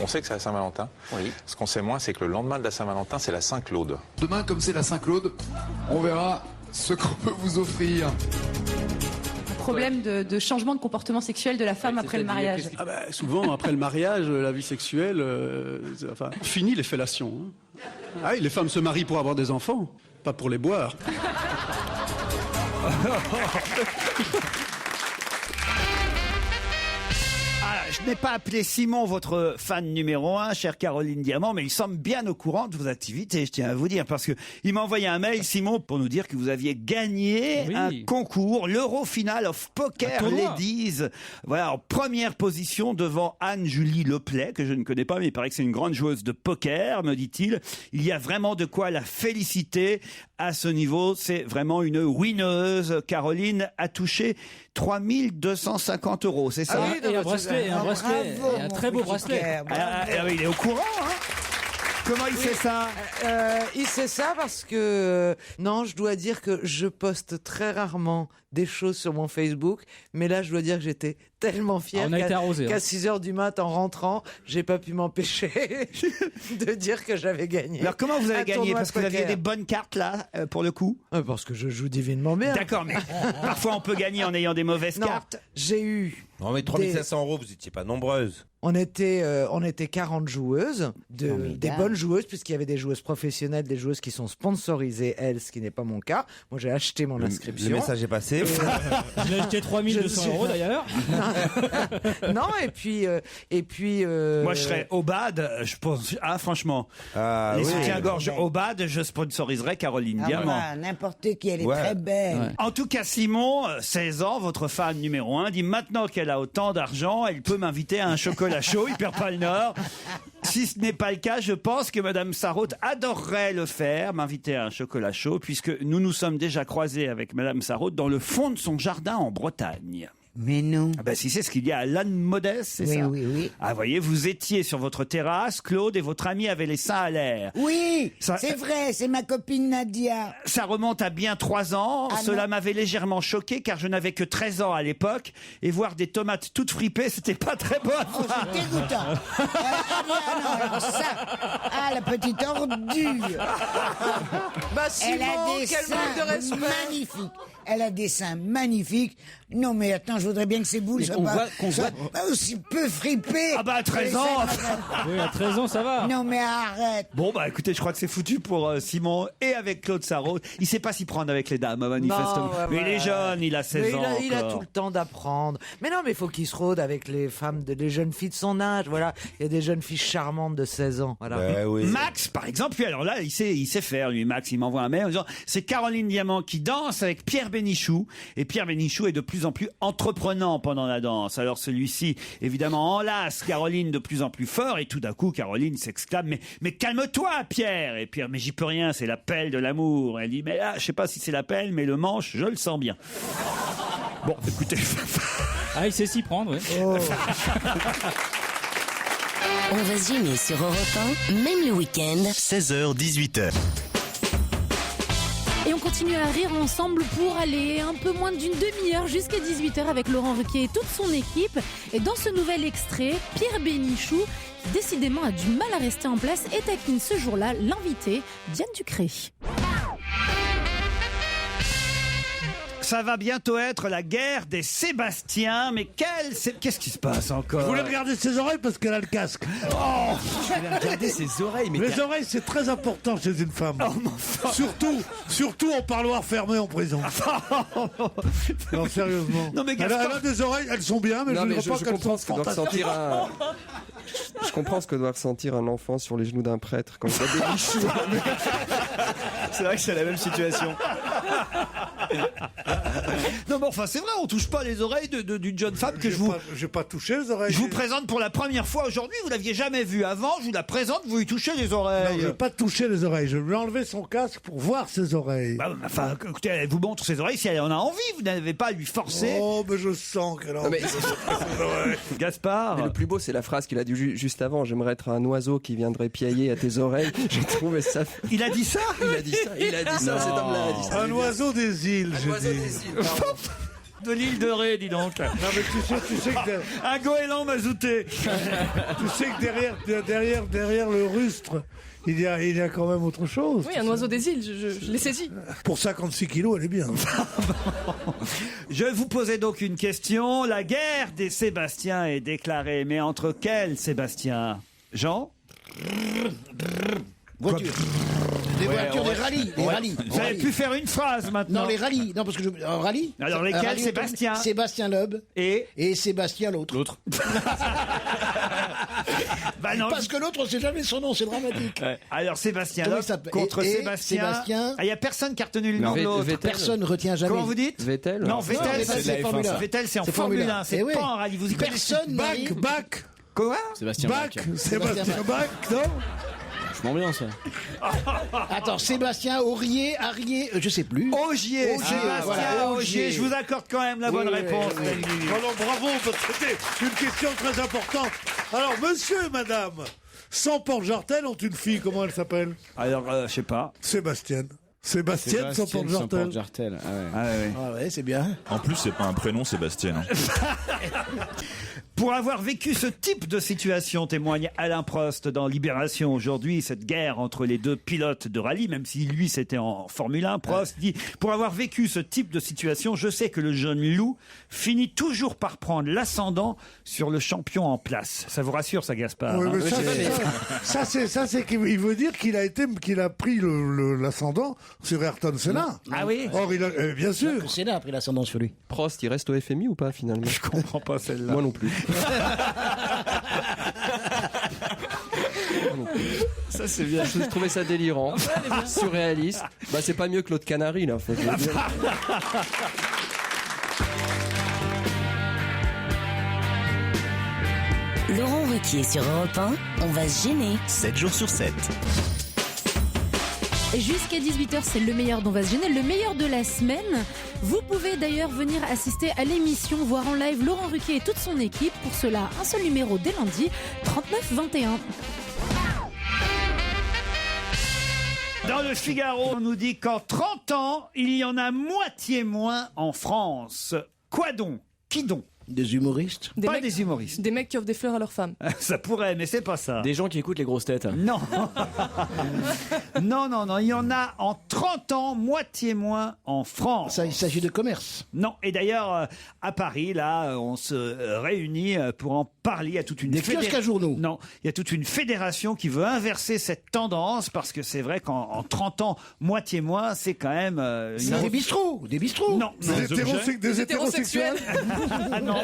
On sait que c'est la Saint-Valentin. Oui. Ce qu'on sait moins, c'est que le lendemain de la Saint-Valentin, c'est la Saint-Claude. Demain, comme c'est la Saint-Claude, on verra ce qu'on peut vous offrir. Problème de changement de comportement sexuel de la femme après le mariage. Souvent, après le mariage, la vie sexuelle, fini les fellations. Ah oui, les femmes se marient pour avoir des enfants, pas pour les boire. Je n'ai pas appelé Simon, votre fan numéro 1, chère Caroline Diamant, mais il semble bien au courant de vos activités, je tiens à vous dire, parce que il m'a envoyé un mail, Simon, pour nous dire que vous aviez gagné un concours, l'Eurofinal of Poker Ladies. Voilà, en première position devant Anne-Julie Leplay, que je ne connais pas, mais il paraît que c'est une grande joueuse de poker, me dit-il. Il y a vraiment de quoi la féliciter. À ce niveau, c'est vraiment une winneuse. Caroline a touché 3 250 €, c'est ça? Ah oui, et un bracelet, et un très beau bracelet. Il est au courant, hein? Comment il sait ça? Il sait ça parce que non, je dois dire que je poste très rarement des choses sur mon Facebook, mais là je dois dire que j'étais tellement fier qu'à 6h du mat en rentrant, j'ai pas pu m'empêcher de dire que j'avais gagné. Alors comment vous avez gagné? Parce que vous aviez des bonnes cartes là, pour le coup? Parce que je joue divinement bien. D'accord, mais parfois on peut gagner en ayant des mauvaises cartes. J'ai eu... Non mais 3 500 €, vous étiez pas nombreuses. On était 40 joueuses, des bonnes joueuses, puisqu'il y avait des joueuses professionnelles, des joueuses qui sont sponsorisées, elles, ce qui n'est pas mon cas. Moi, j'ai acheté mon inscription. Le message est passé. J'ai acheté 3 200 € d'ailleurs. Non, et puis. Moi, je serais au bad, je pense. Ah, franchement. Les soutiens-gorge au bad, je sponsoriserais Caroline Diamant. N'importe qui, elle est très belle. Ouais. En tout cas, Simon, 16 ans, votre fan numéro 1, dit maintenant qu'elle a autant d'argent, elle peut m'inviter à un chocolat chaud, il perd pas le nord. Si ce n'est pas le cas, je pense que Madame Sarraute adorerait le faire, m'inviter à un chocolat chaud, puisque nous nous sommes déjà croisés avec Madame Sarraute dans le fond de son jardin en Bretagne. Mais non. Ah ben si, c'est ce qu'il y a à Lannes Modeste, c'est ça? Oui. Ah, voyez, vous étiez sur votre terrasse, Claude, et votre ami avait les seins à l'air. Oui, c'est vrai, c'est ma copine Nadia. Ça remonte à bien 3 ans. Cela m'avait légèrement choqué, car je n'avais que 13 ans à l'époque, et voir des tomates toutes fripées, c'était pas très bon. Oh, c'est dégoûtant. La petite ordure. Simon, elle a des seins magnifiques. Elle a des seins magnifiques. Non, mais attends, je voudrais bien que ces boules soient pas aussi peu fripées. Ah bah, à 13 ans. Oui, à 13 ans, ça va. Non, mais arrête. Bon, bah, écoutez, je crois que c'est foutu pour Simon et avec Claude Sarraute. Il sait pas s'y prendre avec les dames, manifestement. Non, mais il est jeune, il a 16 ans. Il a tout le temps d'apprendre. Mais non, mais il faut qu'il se rôde avec les femmes, les jeunes filles de son âge. Voilà. Il y a des jeunes filles charmantes de 16 ans. Voilà. Oui. Max, par exemple, lui, alors là, il sait faire, lui. Max, il m'envoie un mail en disant, c'est Caroline Diamant qui danse avec Pierre Bénichou. Et Pierre Bénichou est de plus en plus entreprenant pendant la danse. Alors celui-ci, évidemment, enlace Caroline de plus en plus fort. Et tout d'un coup, Caroline s'exclame, mais calme-toi, Pierre. Et Pierre, mais j'y peux rien, c'est l'appel de l'amour. Elle dit, mais là, je sais pas si c'est l'appel, mais le manche, je le sens bien. Bon, écoutez. Ah, il sait s'y prendre, oui. On va se gêner sur Europe 1, même le week-end. 16h, 18h. Et on continue à rire ensemble pour aller un peu moins d'une demi-heure jusqu'à 18h avec Laurent Ruquier et toute son équipe. Et dans ce nouvel extrait, Pierre Bénichou, qui décidément a du mal à rester en place, et taquine ce jour-là l'invité, Diane Ducré. Ça va bientôt être la guerre des Sébastiens, mais qu'est-ce qui se passe encore? Vous voulez regarder ses oreilles parce qu'elle a le casque. Oh, je voulais regarder ses oreilles. Mais les oreilles, c'est très important chez une femme. Surtout en parloir fermé en prison. Non, sérieusement. Non, mais elle a des oreilles, elles sont bien, mais je ne vois pas qu'elles sont fantastiques. Je comprends ce que doit ressentir un enfant sur les genoux d'un prêtre quand il a des bichous. C'est vrai que c'est la même situation. Non, mais enfin, c'est vrai, on touche pas les oreilles d'une jeune femme que j'ai pas touché les oreilles. Je vous présente pour la première fois aujourd'hui. Vous l'aviez jamais vue avant. Je vous la présente. Vous lui touchez les oreilles. Non, je n'ai pas touché les oreilles. Je lui ai enlevé son casque pour voir ses oreilles. Enfin, écoutez, elle vous montre ses oreilles si elle en a envie. Vous n'avez pas à lui forcer. Oh, mais je sens qu'elle a envie. Gaspard. Mais le plus beau, c'est la phrase qu'il a dit juste avant. J'aimerais être un oiseau qui viendrait piailler à tes oreilles. J'ai trouvé ça. Il a dit ça. Il a dit ça. Cet homme-là a dit ça. Un oiseau des îles. Un oiseau des îles. De l'île de Ré, dis donc. Non, mais tu sais que un goéland mazouté. Tu sais que derrière le rustre, il y a quand même autre chose. Oui, un oiseau des îles, je l'ai saisi. Pour 56 kilos, elle est bien. Je vous posais donc une question. La guerre des Sébastiens est déclarée, mais entre quels Sébastiens? Jean? Voiture. Des voitures, des rallyes. Des rallyes. Vous avez pu faire une phrase maintenant. Non, les rallyes. Non, parce que un rallye. Alors lesquels? Sébastien. Sébastien Loeb. Et Sébastien l'autre. Bah non, parce que l'autre, on sait jamais son nom, c'est dramatique. Ouais. Alors Sébastien Loeb contre Sébastien. Il n'y a personne qui a retenu le nom de l'autre. Personne ne retient jamais. Comment vous dites? Vettel. Non, Vettel, c'est Formule 1. Vettel, c'est en Formule 1. C'est pas en rallye. Vous y connaissez. Personne. Bach. Quoi? Sébastien Bach. Sébastien Bach, non? Bien ça. Attends, Sébastien Aurier, Arier, je sais plus. Augier, Sébastien Augier. Je vous accorde quand même la bonne réponse. Alors bravo, parce que c'était une question très importante. Alors monsieur et madame, sans porte-jartel ont une fille, comment elle s'appelle? Alors, je sais pas. Sébastien sans porte-jartel. Ah ouais, c'est bien. En plus, c'est pas un prénom, Sébastien. Pour avoir vécu ce type de situation, témoigne Alain Prost dans Libération aujourd'hui, cette guerre entre les deux pilotes de rallye, même si lui c'était en Formule 1, Prost dit « Pour avoir vécu ce type de situation, je sais que le jeune loup finit toujours par prendre l'ascendant sur le champion en place. » Ça vous rassure, ça, Gaspard? Oui, ça, c'est qu'il veut dire qu'il a pris l'ascendant sur Ayrton Senna. Ah oui? Or, bien sûr. Senna a pris l'ascendant sur lui. Prost, il reste au FMI ou pas, finalement? Je comprends pas celle-là. Moi non plus. Ça c'est bien. Je trouvais ça délirant, surréaliste. Bah c'est pas mieux que l'autre Canary là. Faut dire. Laurent Ruquier sur Europe 1, on va se gêner. 7 jours sur 7. Jusqu'à 18h, c'est le meilleur dont va se gêner, le meilleur de la semaine. Vous pouvez d'ailleurs venir assister à l'émission, voir en live Laurent Ruquier et toute son équipe. Pour cela, un seul numéro dès lundi, 3921. Dans le Figaro, on nous dit qu'en 30 ans, il y en a moitié moins en France. Quoi donc? Qui donc? Des humoristes? Pas des humoristes. Des mecs qui offrent des fleurs à leurs femmes. Ça pourrait, mais c'est pas ça. Des gens qui écoutent les grosses têtes. Non. non. Il y en a en 30 ans, moitié moins en France. Ça, il s'agit de commerce. Non. Et d'ailleurs, à Paris, là, on se réunit pour en parler. Il y a toute une des kiosques à journaux. Non. Il y a toute une fédération qui veut inverser cette tendance parce que c'est vrai qu'en 30 ans, moitié moins, c'est quand même. Des bistrots. Des bistrots. Non. Des hétérosexuels. Ah non.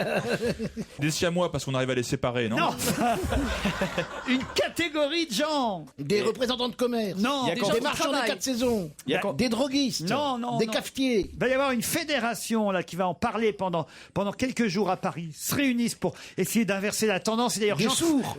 Des siamois parce qu'on arrive à les séparer, non? Non. Une catégorie de gens. Des représentants de commerce. Non. Des marchands de 4 saisons. Des droguistes. Non. Des cafetiers. Il va y avoir une fédération là qui va en parler pendant quelques jours à Paris. Ils se réunissent pour essayer d'inverser la tendance. Et d'ailleurs,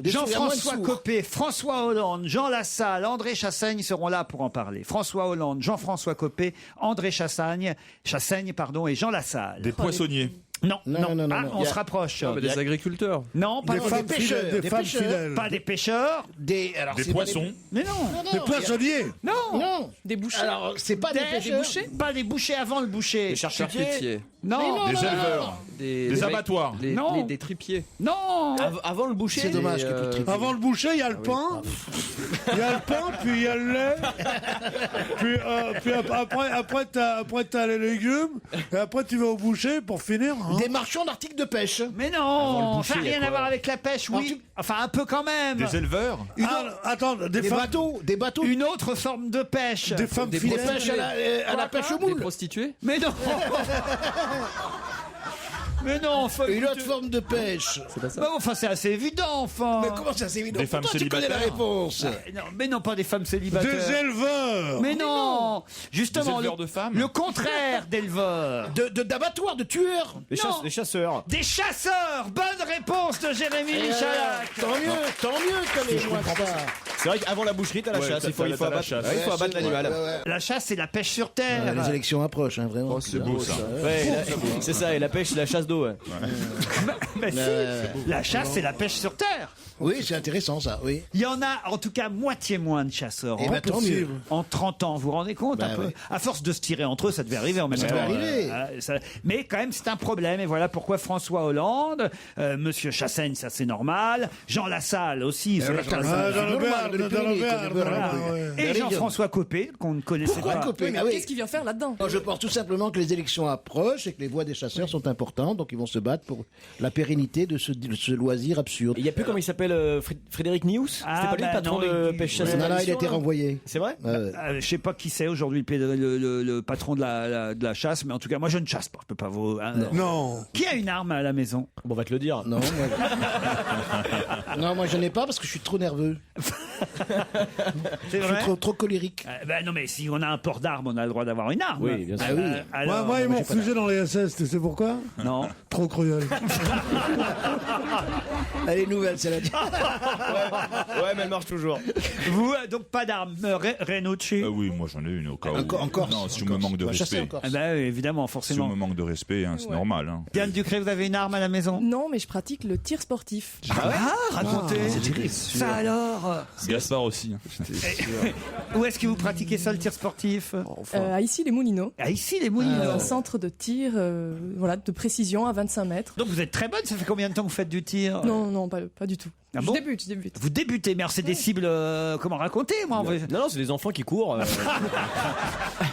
Jean-François Copé, François Hollande, Jean Lassalle, André Chassaigne seront là pour en parler. François Hollande, Jean-François Copé, André Chassaigne, et Jean Lassalle. Des poissonniers. Non. Non. On se rapproche. Des agriculteurs. Non, pas Des femmes pêcheurs, fidèles, des femmes pêcheurs. fidèles. Pas des pêcheurs. Des poissons. Mais non. Des poissonniers. Non. Des bouchers. Alors, c'est pas des pêcheurs. Pas des bouchers avant le boucher. Des charcutiers. Non. Des éleveurs. Des abattoirs. Non. Des tripiers. Non. Avant le boucher. C'est dommage que tout triple. Avant le boucher, il y a le pain. Il y a le pain, puis il y a le lait. Puis après t'as les légumes. Et après, tu vas au boucher pour finir. Des marchands d'articles de pêche. Mais non. Ça n'a rien à voir avec la pêche, oui. Enfin, un peu quand même. Des éleveurs. Attends, des bateaux. Une autre forme de pêche. Des femmes Des fidèles. pêches à la pêche au Des moule. prostituées. Mais non. Mais non, enfin. Une autre forme de pêche. C'est pas ça. Bah, enfin, c'est assez évident, enfin. Mais comment ça, c'est évident? Des femmes Pourtant, tu connais la célibataires. réponse. Non, mais non, pas des femmes célibataires. Des éleveurs. Mais non. Justement, Des éleveurs de femmes. le contraire d'éleveurs. D'abattoirs, de tueurs. Des chasseurs. Des chasseurs. Bonne réponse de Jérémy Michalak. Tant mieux que les joints ça. C'est vrai qu'avant la boucherie, t'as la chasse. Il faut abattre l'animal. La chasse, c'est la pêche sur terre. Les élections approchent, vraiment. Oh, c'est beau ça. C'est ça, et la pêche, c'est la chasse d'eau. Mais si, la chasse, c'est la pêche sur terre. Oui, c'est intéressant ça, oui. Il y en a en tout cas moitié moins de chasseurs Eh ben, tant mieux. en 30 ans. Vous vous rendez compte un peu ouais. À force de se tirer entre eux, ça devait arriver en même temps. devait arriver. Mais quand même, c'est un problème. Et voilà pourquoi François Hollande, Monsieur Chassaigne, ça c'est normal. Jean Lassalle aussi. Dans le Béarn. Et Jean-François Copé, qu'on ne connaissait pas. Copé, Mais qu'est-ce qu'il vient faire là-dedans? Je pense tout simplement que les élections approchent et que les voix des chasseurs sont importantes, donc ils vont se battre pour la pérennité de ce loisir absurde. Il n'y a plus, comment il s'appelle, Frédéric Nious. C'était pas lui le patron de pêche chasse. Non, il a été renvoyé. C'est vrai? Je sais pas qui c'est aujourd'hui le patron de la chasse, mais en tout cas, moi je ne chasse pas. Je peux pas vous. Non. Qui a une arme à la maison? Bon, on va te le dire. Non, moi je n'ai pas parce que je suis trop nerveux. C'est Je vrai? suis trop colérique. Non, mais si on a un port d'armes, on a le droit d'avoir une arme. Oui, bien sûr. Ah oui. Alors, Moi, ils m'ont refusé dans les SS, tu sais pourquoi? Non. Trop cruel. Elle est nouvelle, celle-là. Ouais, mais elle marche toujours. Vous, donc pas d'armes. Renucci? Oui, moi j'en ai une au cas où. Encore. Non, si je me manque de respect. Évidemment, Si je forcément. me manque de respect, hein, c'est normal. Hein. Diane Ducré, vous avez une arme à la maison? Non, mais je pratique le tir sportif. Racontez. Ça alors? Gaspard aussi. Hein. Où est-ce que vous pratiquez ça, le tir sportif? À Issy-les-Moulineaux. À Issy-les-Moulineaux. Un centre de tir de précision à 25 mètres. Donc vous êtes très bonne, ça fait combien de temps que vous faites du tir? Non, pas du tout. Ah je bon débute. Vous débutez, mais alors c'est des cibles, comment raconter, moi? Non, c'est des enfants qui courent.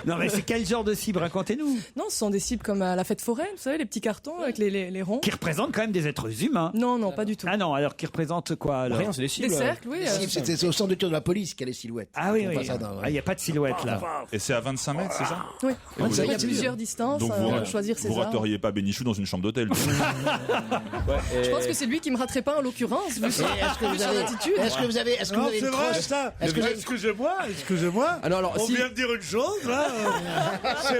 Non, mais c'est quel genre de cible? Racontez-nous. Non, ce sont des cibles comme à la fête foraine, vous savez, les petits cartons avec les ronds. Qui représentent quand même des êtres humains. Non, pas du tout. Ah non, alors qui représentent quoi alors? Rien, c'est des cibles. Des cercles, oui. C'est au centre de tir de la police qu'il y a les silhouettes. Ah oui, Ils font oui. pas ça dans- Il n'y a pas de silhouette là. Et c'est à 25 mètres, c'est ça? Oui. Et vous Il y a êtes- plusieurs distances Donc vous, à choisir ses vous armes. rateriez pas Bénichou dans une chambre d'hôtel. Je pense que c'est lui qui me raterait pas en l'occurrence, vu son attitude. Est-ce que vous avez Non, une c'est vrai, crosse ça. Est-ce que vous avez- Excusez-moi. Alors, On si- vient de dire une chose, là. C'est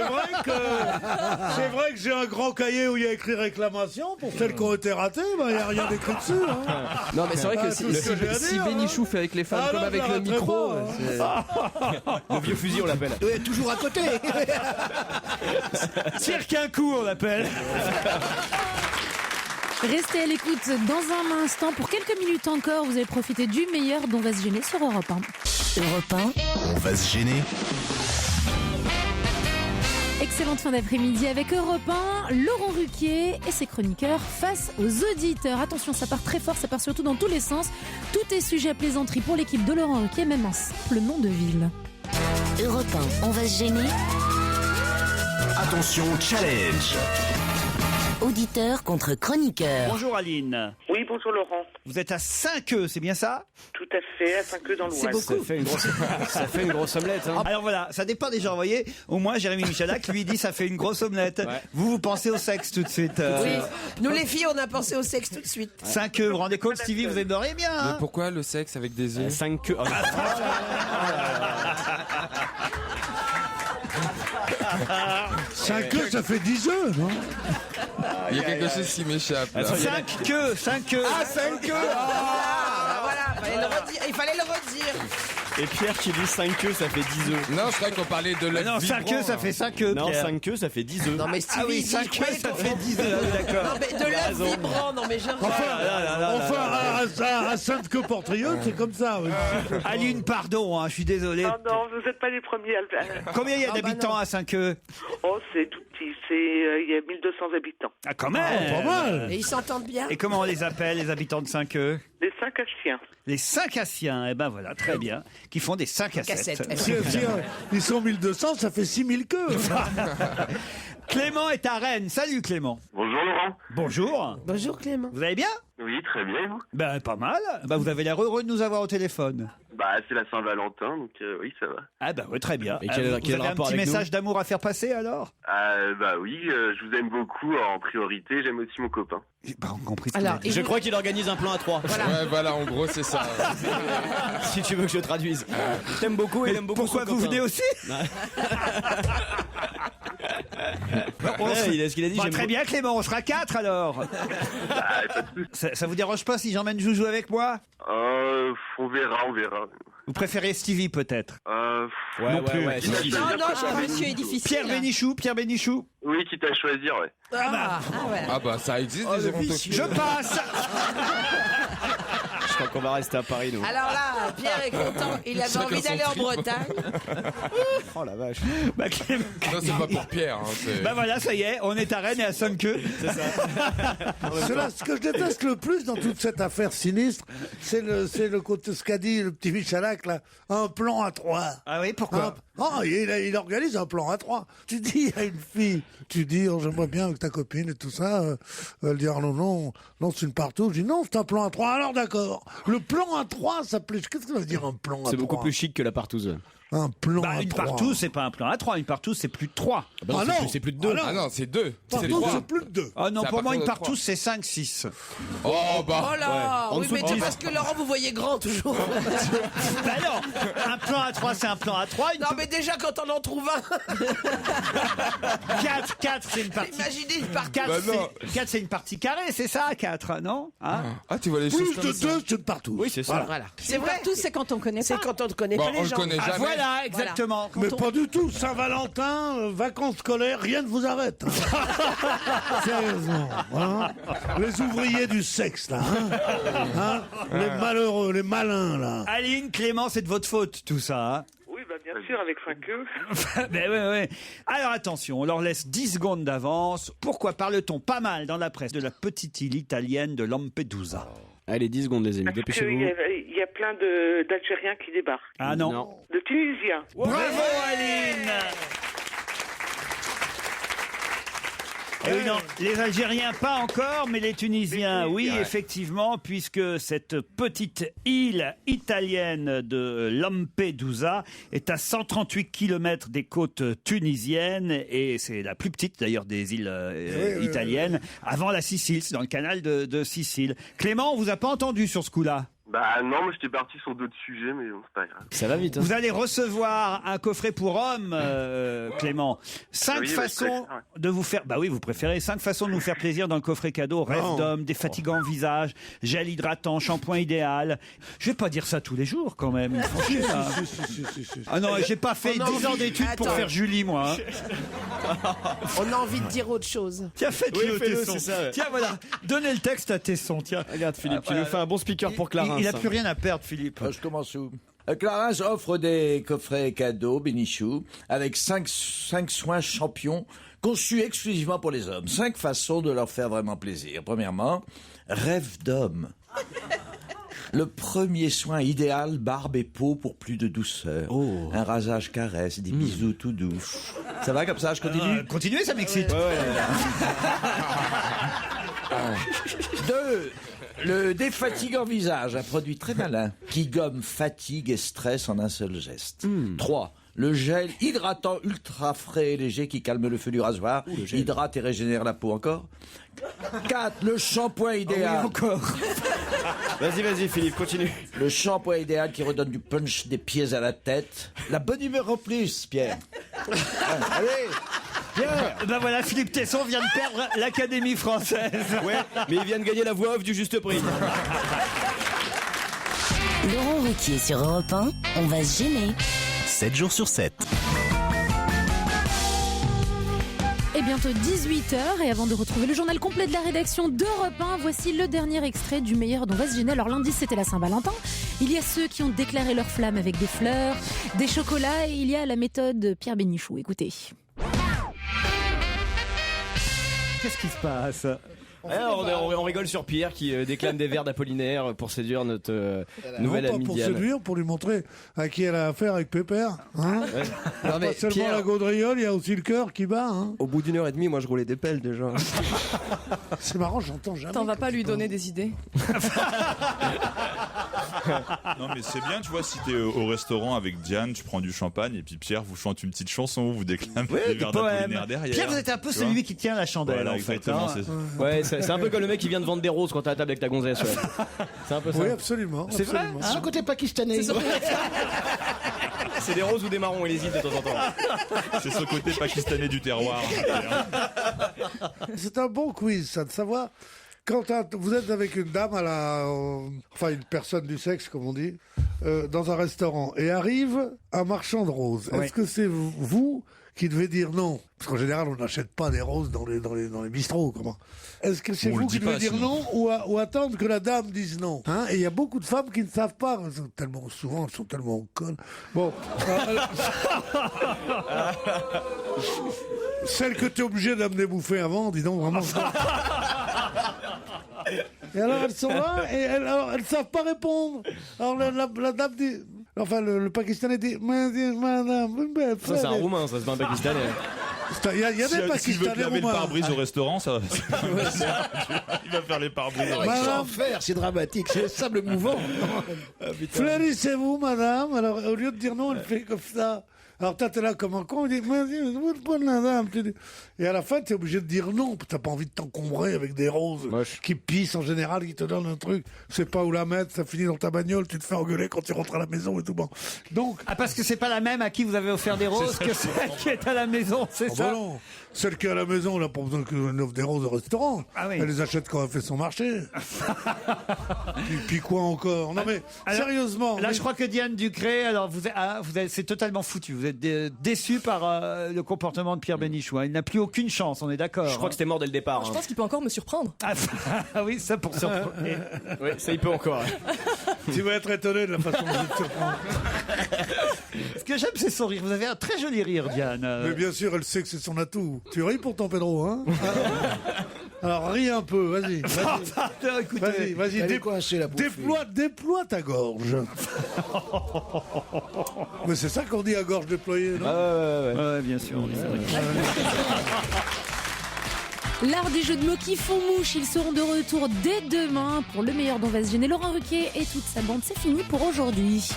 vrai que j'ai un grand cahier où il y a écrit réclamation pour celles qui ont été ratées. Il n'y a rien d'écrit dessus. Hein. Non, mais c'est vrai que Ah, si tout ce que j'ai à si dire, Bénichou fait avec les femmes Ah comme non, avec le j'arrêterai micro, pas, le vieux fusil, on l'appelle. Oui, toujours à côté. Tire qu'un coup, on l'appelle. Restez à l'écoute dans un instant. Pour quelques minutes encore, vous allez profiter du meilleur dont va se gêner sur Europe 1. Europe 1, On va se gêner. Excellente fin d'après-midi avec Europe 1, Laurent Ruquier et ses chroniqueurs face aux auditeurs. Attention, ça part très fort, ça part surtout dans tous les sens. Tout est sujet à plaisanterie pour l'équipe de Laurent Ruquier, même un simple nom de ville. Europe 1, on va se gêner. Attention, challenge. Auditeur contre chroniqueur. Bonjour Aline. Oui, bonjour Laurent. Vous êtes à 5 c'est bien ça? Tout à fait, à 5 dans l'Oise. C'est beaucoup. Ça fait une grosse omelette. Hein. Alors voilà, ça dépend des gens, vous voyez. Au moins, Jérémy Michalak lui dit ça fait une grosse omelette. Ouais. Vous pensez au sexe tout de suite. Oui, nous les filles, on a pensé au sexe tout de suite. 5 vous vous rendez compte, Stevie, vous aimeriez bien. Mais Hein pourquoi le sexe avec des œufs 5 queues. 5 œufs, ça fait 10 œufs, non? Il y a quelque chose qui m'échappe. là. 5 queues. Ah, 5 queues. Voilà, il fallait le redire. Et Pierre qui dit 5 queues, ça fait 10 œufs. Non, je croyais qu'on parlait de l'œuf Non, 5 queues, ça fait 5 œufs. Non, Pierre. 5 queues, ça fait 10 œufs. Non, mais Ah oui, 5 queues, ça fait 10 œufs. D'accord. Non, mais de l'œuf vibrant, non, mais j'ai à Sainte-Queue Portrieux, c'est comme ça. Oui. Aline, pardon, je suis désolé. Non, vous n'êtes pas les premiers à le faire. Combien il y a d'habitants à Saint-Queux? Oh, c'est tout petit. Il y a 1200 habitants. Ah, quand même. Pas mal. Et ils s'entendent bien. Et comment on les appelle, les habitants de Saint-Queux? Les 5 Assiens. Les 5 Assiens, eh ben voilà, très bien. Qui font des 5 à 7. Si ils sont 1200, ça fait 6000 queues. Clément est à Rennes. Salut Clément. Bonjour Laurent. Bonjour. Bonjour Clément. Vous allez bien? Oui, très bien, et vous? Ben pas mal. Ben, vous avez l'air heureux de nous avoir au téléphone. Bah, c'est la Saint-Valentin, donc oui, ça va. Ah ben oui, très bien. Et vous quel avez un rapport petit avec message d'amour à faire passer alors? Bah oui, je vous aime beaucoup en priorité, j'aime aussi mon copain. J'ai pas compris ce Alors, qu'il a dit. Je crois qu'il organise un plan à 3. Ouais, voilà, en gros, c'est ça. Si tu veux que je traduise. Je t'aime beaucoup et il aime beaucoup. Pourquoi vous venez aussi? Est-ce qu'il a dit Bon, j'aime très bien Clément, on sera 4 alors. Ça vous dérange pas si j'emmène Joujou avec moi? On verra. Vous préférez Stevie peut-être? Ouais. Non, monsieur est difficile. Pierre Bénichou. Oui, quitte à choisir, ouais. Ah bah, ça existe des érontophiles. Je passe. Je crois qu'on va rester à Paris, nous. Alors là, Pierre est content. Il avait envie d'aller en Bretagne. Oh la vache. Bah, Clément... Non, c'est pas pour Pierre. Bah voilà, ça y est, on est à Rennes et à Saint-Queux. C'est ça. Ce que je déteste le plus dans toute cette affaire sinistre, c'est le côté, ce qu'a dit le petit Michalak, là, un plan à 3. Ah oui, pourquoi? Il organise un plan à 3. Tu dis à une fille, j'aimerais bien avec ta copine et tout ça, elle dit non, c'est une partouze. Je dis non, c'est un plan à 3. Alors d'accord. Le plan à 3, ça plaît. Qu'est-ce que ça veut dire un plan à 3? C'est beaucoup plus chic que la partouze. Un plan à 3. Une partouze, c'est pas un plan à 3. Une partouze, c'est plus de 3. Non, c'est plus de 2. Ah non, c'est 2. Partouze, c'est plus de 2. Ah non, pour moi, une partouze, c'est 5, 6. Oh bah. Oh là, ouais. oui, mais c'est parce que Laurent, vous voyez grand toujours. Bah non, un plan à 3, c'est un plan à 3. Non, mais déjà, quand on en trouve un. 4, c'est une partie. Imaginez une partie. 4, c'est une partie carrée, c'est ça, 4, non? Ah, tu vois les choses Plus de 2, c'est une partouze. Oui, c'est ça. Voilà. C'est vrai, tout, c'est quand on connaît pas. C'est quand on ne connaît pas on les le gens. connaît jamais. Voilà, exactement. Mais pas du tout. Saint-Valentin, vacances scolaires, rien ne vous arrête. Sérieusement. Hein, les ouvriers du sexe, là. Les malheureux, les malins, là. Aline, Clément, c'est de votre faute, tout ça. Oui, bah bien sûr, avec 5 queues. Ben ouais. Alors attention, on leur laisse 10 secondes d'avance. Pourquoi parle-t-on pas mal dans la presse de la petite île italienne de Lampedusa? Allez, 10 secondes, les amis, dépêchez-vous. Il y a plein d'Algériens qui débarquent. Ah non. De Tunisiens. Bravo Aline. Eh oui, non, les Algériens pas encore, mais les Tunisiens, oui, effectivement, puisque cette petite île italienne de Lampedusa est à 138 km des côtes tunisiennes et c'est la plus petite d'ailleurs des îles italiennes, avant la Sicile, c'est dans le canal de Sicile. Clément, on vous a pas entendu sur ce coup-là? Bah non, mais j'étais parti sur d'autres sujets, mais bon, c'est pas grave. Ça va vite. Hein. Vous allez recevoir un coffret pour hommes, Clément. 5 façons de vous faire... Bah oui, vous préférez 5 façons de nous faire plaisir dans le coffret cadeau. Rêve d'homme, défatigant visage, gel hydratant, shampoing idéal. Je vais pas dire ça tous les jours quand même. Ah non, j'ai pas fait 10 ans d'études pour faire Julie, moi. On a envie de dire autre chose. Tiens, faites-le, oui, Tesson. ça, ouais. Tiens, voilà. Donnez le texte à Tesson, tiens. Regarde, Philippe, tu nous fais un bon speaker pour Clarence. Il n'a plus rien à perdre, Philippe. Je commence où? Clarence offre des coffrets cadeaux Bénichou avec 5 soins champions conçus exclusivement pour les hommes. 5 façons de leur faire vraiment plaisir. Premièrement, rêve d'homme. Le premier soin idéal, barbe et peau pour plus de douceur. Un rasage caresse, des bisous tout doux. Ça va comme ça, je continue? Continuez, ça m'excite. 2. Le défatigant visage, un produit très malin qui gomme fatigue et stress en un seul geste. 3. Le gel hydratant ultra frais et léger qui calme le feu du rasoir, hydrate et régénère la peau encore. 4. Le shampoing idéal. Oui, encore. Vas-y, Philippe, continue. Le shampoing idéal qui redonne du punch des pieds à la tête. La bonne humeur en plus, Pierre. Allez, Pierre. Ben voilà, Philippe Tesson vient de perdre l'Académie française. Ouais, mais il vient de gagner la voix off du juste prix. Laurent Ruquier sur Europe 1, on va se gêner. 7 jours sur 7. Et bientôt 18h, et avant de retrouver le journal complet de la rédaction d'Europe 1, voici le dernier extrait du meilleur dont va se gêner. Alors lundi, c'était la Saint-Valentin. Il y a ceux qui ont déclaré leur flamme avec des fleurs, des chocolats, et il y a la méthode Pierre Bénichou. Écoutez. Qu'est-ce qui se passe ? On rigole sur Pierre qui déclame des vers d'Apollinaire pour séduire notre nouvelle amie Pas pour Diane. séduire, pour lui montrer à qui elle a affaire avec Pépère. Hein Non, mais pas seulement Pierre- la gaudriole, il y a aussi le cœur qui bat. Hein. Au bout d'1 heure et demie, moi je roulais des pelles déjà. C'est marrant, j'entends jamais. T'en vas pas lui donner des idées. Non mais c'est bien, tu vois, si t'es au restaurant avec Diane, tu prends du champagne et puis Pierre vous chante une petite chanson, vous déclamez des vers d'Apollinaire derrière. Pierre, vous êtes un peu tu vois. celui qui tient la chandelle. Voilà, en fait, exactement. hein. Ouais, c'est un peu comme le mec qui vient de vendre des roses quand t'es à la table avec ta gonzesse. Ouais. C'est un peu ça. Oui, absolument. C'est vrai, absolument. hein Son côté pakistanais. C'est des roses ou des marrons, il hésite de temps en temps. C'est ce côté pakistanais du terroir. C'est un bon quiz, ça, de savoir. Quand vous êtes avec une dame enfin une personne du sexe, comme on dit, dans un restaurant, et arrive un marchand de roses. Oui. Est-ce que c'est vous qui devez dire non? Parce qu'en général, on n'achète pas des roses dans les bistrots, comment? Est-ce que c'est On vous le qui dit devez pas, dire sinon. non ou attendre que la dame dise non? Hein? Et il y a beaucoup de femmes qui ne savent pas. Elles sont tellement connes. Bon. Celle que tu es obligé d'amener bouffer avant, dis donc vraiment. Et alors elles sont là et elles savent pas répondre. Alors la dame dit, enfin le Pakistanais dit, madame, Ça, c'est un roumain, ça, c'est pas un pakistanais. Il y a des Si tu veux Pakistanais te laver le roumains. pare-brise au restaurant, ça. Il va faire les pare-brises. au restaurant. Faire, c'est dramatique, c'est le sable mouvant. Fleurissez-vous, madame. Alors, au lieu de dire non, elle fait comme ça. Alors, toi, t'es là comme un con, il dit, madame. Et à la fin, t'es obligé de dire non. T'as pas envie de t'encombrer avec des roses qui pissent en général, qui te donnent un truc. Tu sais pas où la mettre, ça finit dans ta bagnole, tu te fais engueuler quand tu rentres à la maison et tout. Bon. Donc. Ah, parce que c'est pas la même à qui vous avez offert des roses que celle qui est à la maison, c'est ça? Non. Celle qui est à la maison, elle n'a pas besoin qu'elle offre des roses au restaurant. Ah oui. Elle les achète quand elle fait son marché. puis quoi encore? Non mais, Alors, sérieusement. Là, mais- je crois que Diane Ducré, alors c'est totalement foutu. Vous êtes déçu par le comportement de Pierre Bénichou. Hein. Il n'a plus aucune chance, on est d'accord. Je crois que c'était mort dès le départ. Je hein. pense qu'il peut encore me surprendre. Ah oui, ça pour surprendre. Oui, ça il peut encore. Tu vas être étonné de la façon dont je te surprends. Ce que j'aime, c'est son rire. Vous avez un très joli rire, Diane. Mais bien sûr, elle sait que c'est son atout. Tu ris pourtant, Pedro, hein? Alors, ris un peu, vas-y. Non, écoutez, Vas-y, Elle est coincée, la pauvre fille. déploie ta gorge. Mais c'est ça qu'on dit à gorge déployée, non? ouais, bien sûr. c'est vrai. L'art des jeux de mots qui font mouche, ils seront de retour dès demain pour le meilleur dont va se gêner. Laurent Ruquier et toute sa bande, c'est fini pour aujourd'hui.